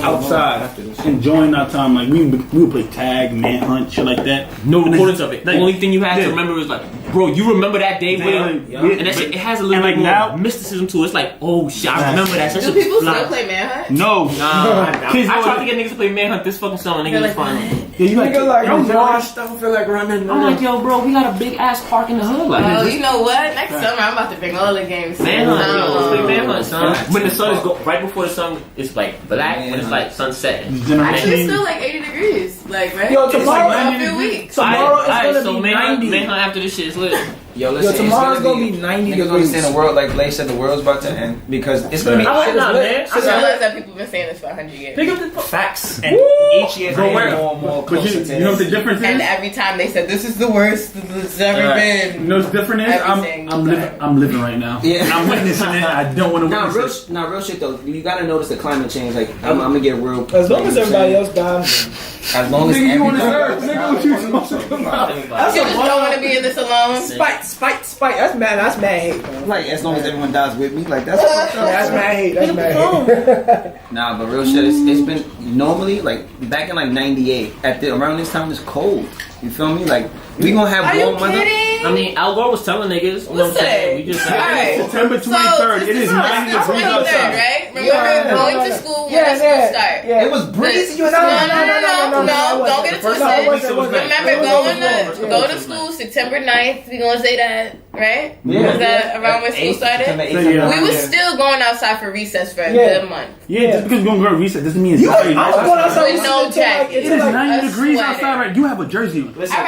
S2: outside, enjoying our time. Like we would play tag, manhunt, shit like that.
S3: No recordings of it. The
S2: Like,
S3: only thing you have
S2: yeah.
S3: to remember is like, bro, you remember that day when?
S2: Yeah.
S3: And that shit, it has a little
S2: And,
S3: bit
S2: like,
S3: more
S2: now-
S3: mysticism to it. It's like, oh shit, I remember that. That
S6: Do
S3: shit
S6: people
S3: was
S6: still
S3: fly.
S6: play Manhunt?
S2: No,
S3: Nah,
S2: Kids
S3: I
S2: know
S3: tried
S2: it.
S3: to get niggas to play Manhunt this fucking summer.
S6: They're
S3: Niggas was
S6: like,
S3: fine.
S2: Yeah, you like,
S5: Nigga, like, I'm
S2: yo,
S5: washed. I don't feel like running.
S3: I'm like, yo, bro, we got a big ass park in the hood. Like,
S6: Oh, you know what? Next summer I'm about to bring all the games.
S3: Manhunt, yo, let's play Manhunt, son.
S1: Facts.
S3: When the sun is right before the sun is like black, when it's like sunset.
S6: Actually, it's still like 80 degrees. Like, right?
S5: Yo,
S6: It's
S5: tomorrow-
S6: like a few weeks.
S5: Tomorrow it's gonna
S3: so
S5: be
S3: Manhunt,
S5: 90.
S3: Manhunt after this shit is lit.
S1: Yo,
S5: Yo,
S1: listen,
S5: tomorrow's gonna be 90
S1: Niggas
S5: degrees.
S1: understand the world, like Blaze said, the world's about to end because it's gonna be
S3: I like that, man.
S6: I realize that people have been saying this for 100 years.
S3: Pick up the
S1: facts, and each year
S2: Go
S1: getting
S2: where?
S1: more and more
S2: But
S1: closer
S2: you
S1: to
S2: know what the
S1: this.
S2: difference
S6: And
S2: is?
S6: every time they said, this is the worst it's ever
S3: Right.
S6: been.
S2: You know what's different is?
S6: Everything.
S2: I'm living right now.
S1: Yeah.
S2: And I'm witnessing it. I don't want to
S1: Nah,
S2: witness
S1: real shit though. You gotta notice the climate change. Like I'm gonna get real.
S5: As long as everybody else dies.
S1: as long as
S2: Nigga, you on this
S1: everybody-
S2: earth. Nigga, what you talking about?
S5: That's
S6: You
S5: a
S6: just don't want to be in this alone.
S5: spite. That's mad hate, man.
S1: Like as long as everyone dies with me, like that's fucked up.
S5: That's mad hate. That's mad hate.
S1: Nah, but real shit, it's been normally like back in like '98 around this time it's cold. You feel me? Like we gonna have
S6: Are you
S1: warm weather.
S6: kidding?
S3: I mean, Al Gore was telling niggas. You know
S6: What's
S3: what I'm saying?
S6: today?
S3: We just
S6: Alright.
S2: September 23rd. It is 90
S6: It's
S2: degrees
S6: 23rd,
S2: outside.
S6: right? Remember
S5: Yeah.
S6: going to school when the school start.
S5: Yeah.
S1: It was breezy. You
S6: No,
S1: know?
S6: don't get it twisted. Remember going to
S5: Yeah.
S6: go to school September 9th. We gonna say that, right?
S1: Yeah.
S6: Was that around when school started?
S2: Yeah.
S6: We was still going outside for recess for a
S5: Yeah.
S6: good month.
S2: Yeah, just because we're going to go to reset doesn't mean it's
S5: You, I
S2: 90
S5: was going outside
S6: With no
S5: until, like,
S6: jacket.
S2: It is 90
S6: a
S2: degrees
S6: sweater.
S2: outside, right? You have a jersey on.
S1: Listen,
S6: All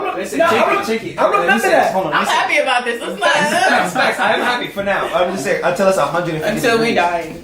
S6: right.
S1: listen,
S5: No,
S1: Chicky,
S5: I remember that.
S1: Hold on,
S6: I'm
S1: listen.
S6: happy about this. Let's
S1: Facts,
S6: not
S1: facts. I'm happy for now. I'm just saying until it's 150
S6: until we
S1: degrees.
S6: die.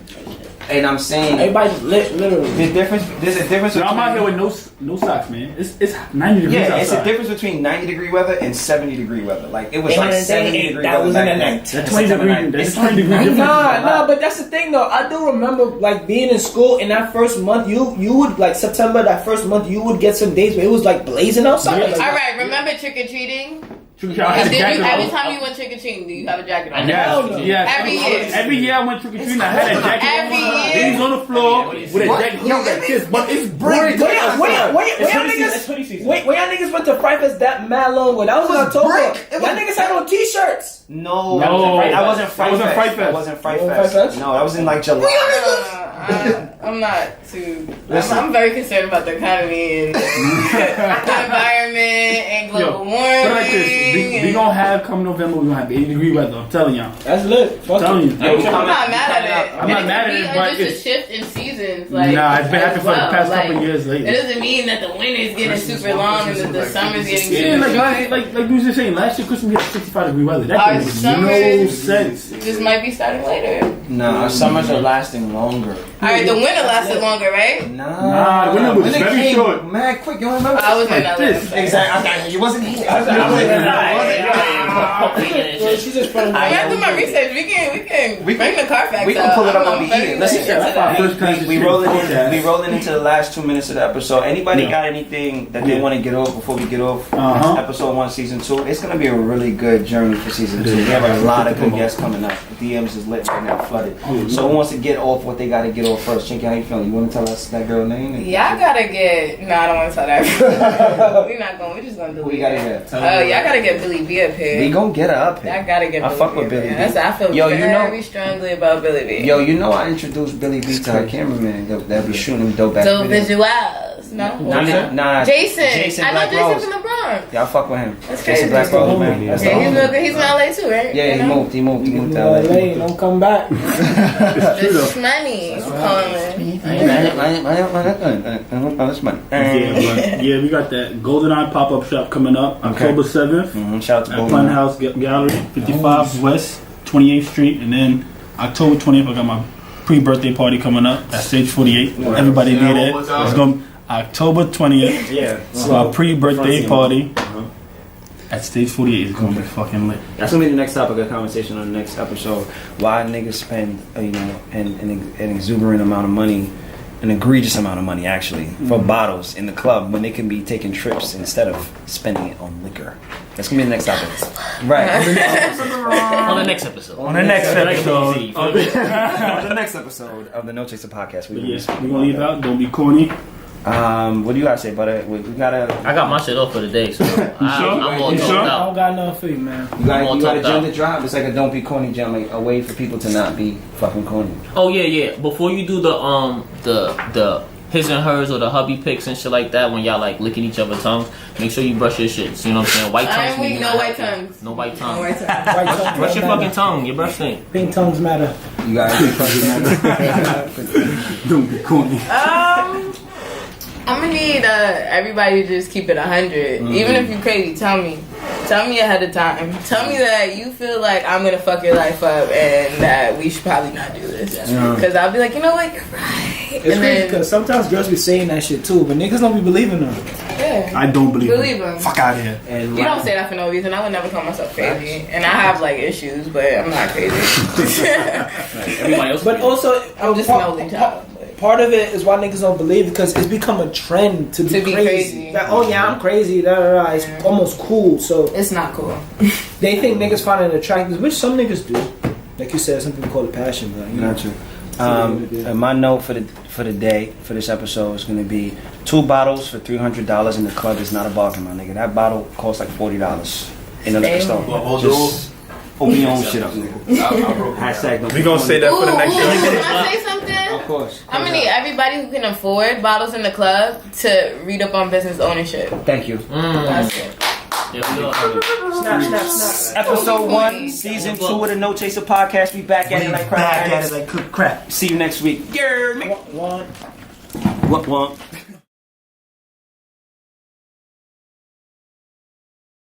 S1: And I'm saying
S5: Everybody's lit, literally.
S1: the difference. There's a difference.
S2: So I'm out here
S1: between-
S2: with no socks, man. It's 90 degrees
S1: Yeah,
S2: outside.
S1: it's a difference between 90-degree weather and 70-degree weather. Like it was like 70-degree
S5: that
S1: weather
S5: was
S1: back
S5: in the
S1: then.
S5: night.
S2: That's 20 degree. That's
S1: It's
S2: 20 degree difference.
S5: Nah, but that's the thing though. I do remember like being in school in that first month. You would like September that first month. You would get some days where it was like blazing outside.
S2: Yeah.
S5: Like,
S6: All right, remember trick or treating?
S2: I had a
S6: Did you,
S2: jacket
S6: every
S2: on.
S6: time you went trick or treating, do you have a jacket on?
S3: I
S2: Yes,
S5: Hell no.
S2: yes.
S6: Every year.
S2: Every year I went trick or treating. I had a jacket
S6: Every
S2: on.
S6: year.
S2: He's on the floor with a jacket. He was like this, but it's brick.
S5: Where y'all niggas? Wait, where y'all niggas went to Fright Fest that mad long ago? That was in October.
S1: brick. It
S5: Y'all
S1: was-
S5: niggas had on t-shirts.
S1: No,
S2: No.
S1: that wasn't Fright
S2: That wasn't
S1: Fest.
S2: Fright Fest.
S1: That wasn't Fright
S5: That wasn't
S1: Fest.
S5: Fright Fest?
S1: No, that was in like July.
S6: I'm not too.
S1: Listen.
S6: I'm very concerned about the economy and the environment and global warming.
S2: But like this,
S6: raining.
S2: We gonna have come November. We gonna have 80 degree weather. I'm telling y'all.
S5: That's lit. Fuck
S2: I'm telling you.
S6: I'm not mad at it.
S2: I'm not mad at it, but
S6: it's
S2: it's
S6: just a shift in seasons. Like,
S2: nah, it's been
S6: as
S2: happening for the
S6: well.
S2: past
S6: Like,
S2: couple years lately.
S6: It doesn't mean that the winter's getting super long and that the summer's getting
S2: Yeah,
S6: super
S2: like we was just saying, last year Christmas we had 65 degree weather. That
S6: Our
S2: didn't make no
S6: summers
S2: sense.
S6: just might be starting later.
S1: Nah, our summers are lasting longer.
S6: Alright, the winter lasted longer, right?
S1: Nah,
S2: the winter was very
S1: came
S2: short.
S1: mad quick. You don't remember?
S6: I was in LA.
S2: this.
S1: Exactly. Okay, you wasn't here.
S5: Well, she's just trying
S6: I gotta do my research. We can bring the Carfax
S1: We can
S6: out.
S1: pull it up
S6: I'm
S1: on the
S6: very
S1: ear. Listen,
S6: interested in
S2: our
S6: that.
S2: first class
S1: we rolling into the last 2 minutes of the episode. Anybody got anything that they
S2: Yeah.
S1: want to get off before we get off?
S2: Uh-huh.
S1: Episode 1, season 2. It's gonna be a really good journey for season 2. We have a lot of good guests coming up. The DMs is lit right now, flooded. So who wants to get off what they got to get off first? Chinky, how you feeling? You want to tell us that girl name?
S6: Y'all gotta get. No, I don't want to tell that. We're not going. We're just gonna do
S1: Who
S6: it.
S1: you gotta get?
S6: Y'all gotta get Billy B up here.
S1: We gonna get her up
S6: I
S1: here.
S6: gotta get.
S1: I
S6: Billy
S1: fuck
S6: B
S1: with
S6: up
S1: Billy
S6: here.
S1: B.
S6: I feel
S1: Yo, you know-
S6: very strongly about Billy B.
S1: Yo, you know I introduced Billy B to her cameraman. They'll be shooting him dope back
S6: So
S1: videos.
S6: visuals, no.
S1: Nah,
S6: Jason.
S1: Jason
S6: I know
S1: Black
S6: Jason
S1: Rose.
S6: from the Bronx.
S1: Y'all fuck with him.
S6: That's
S1: Jason
S6: crazy.
S1: Black Rose, man. That's the
S6: Yeah,
S1: homie.
S6: he's in LA too, right?
S1: Yeah,
S6: You know?
S1: he moved to LA.
S5: LA, don't come back.
S6: This money is calling.
S2: Yeah, we got that Golden Eye pop-up shop coming up October 7th
S1: Shout out to
S2: at
S1: Golden.
S2: Funhouse Gallery, 55 West 28th Street, and then October 20th I got my pre-birthday party coming up at Stage 48. Everybody be there. It's going to October 20th.
S1: Yeah.
S2: So our pre-birthday party at Stage 48 is going to be fucking lit.
S1: That's gonna be the next topic of conversation on the next episode. Why niggas spend, an exuberant amount of money, an egregious amount of money actually, for bottles in the club when they can be taking trips instead of spending it on liquor. That's gonna be the next topic. Right.
S3: On the next episode.
S1: On the next episode.
S3: Easy.
S1: On the next episode of the No Chaser podcast.
S2: But yeah, we're going to leave out. Don't be corny.
S1: What do you gotta say about it? We gotta.
S3: I got my shit off for the day, so I'm all
S2: You
S3: talked
S2: sure?
S5: I
S3: out.
S5: don't got nothing for you, man.
S1: You got
S3: all
S1: a
S3: talked
S1: gem
S3: out.
S1: to drop. It's like a don't be corny gem, like a way for people to not be fucking corny.
S3: Oh yeah. Before you do the his and hers or the hubby pics and shit like that, when y'all like licking each other's tongues, make sure you brush your shit. You know what I'm saying? White tongues.
S6: I'm weak,
S3: mean
S6: no
S3: you're
S6: white
S3: not happy.
S6: tongues.
S3: No white
S6: No
S3: tongue.
S6: white tongue.
S5: White tongues
S3: Brush your
S5: don't
S3: fucking
S5: matter.
S3: tongue. Your brush thing.
S5: Pink tongues matter.
S1: You guys.
S2: Don't be corny.
S6: I'm gonna need everybody to just keep it 100. Even if you crazy, tell me ahead of time. Tell me that you feel like I'm gonna fuck your life up and that we should probably not do this. Because I'll be like, you know what, you're right.
S5: It's
S6: and
S5: crazy
S6: then,
S5: because sometimes girls be saying that shit too, but niggas don't be believing them.
S6: yeah.
S2: I don't believe
S6: him.
S2: Fuck out of here.
S1: And
S6: You don't say that for no reason. I would never call myself crazy. And I have like issues, but I'm not crazy.
S3: Everybody else.
S5: But also,
S6: I'm just an only child.
S5: part of it is why niggas don't believe because it's become a trend to be crazy. Like, oh yeah, I'm crazy. Da, da, da. It's almost cool. So
S6: It's not cool.
S5: they think niggas find it attractive, which some niggas do. Like you said, some people call it passion, but you know.
S1: Not you. And my note for the day for this episode is going to be 2 bottles for $300 in the club is not a bargain, my nigga. That bottle costs like $40 in the liquor store. Just open your own shit up, nigga. Hashtag.
S2: We gonna say that for the next
S6: Ooh,
S2: show.
S6: can I say something?
S1: Of course.
S6: I'm gonna need everybody who can afford bottles in the club to read up on business ownership.
S1: Thank you.
S6: That's it.
S3: Yeah, we all-
S5: Snap, snap, snap.
S1: Episode 1, season 2 of the No Chaser podcast. We back at it like crap.
S2: like cook crap.
S1: See you next week. Yeah,
S5: One.
S1: what?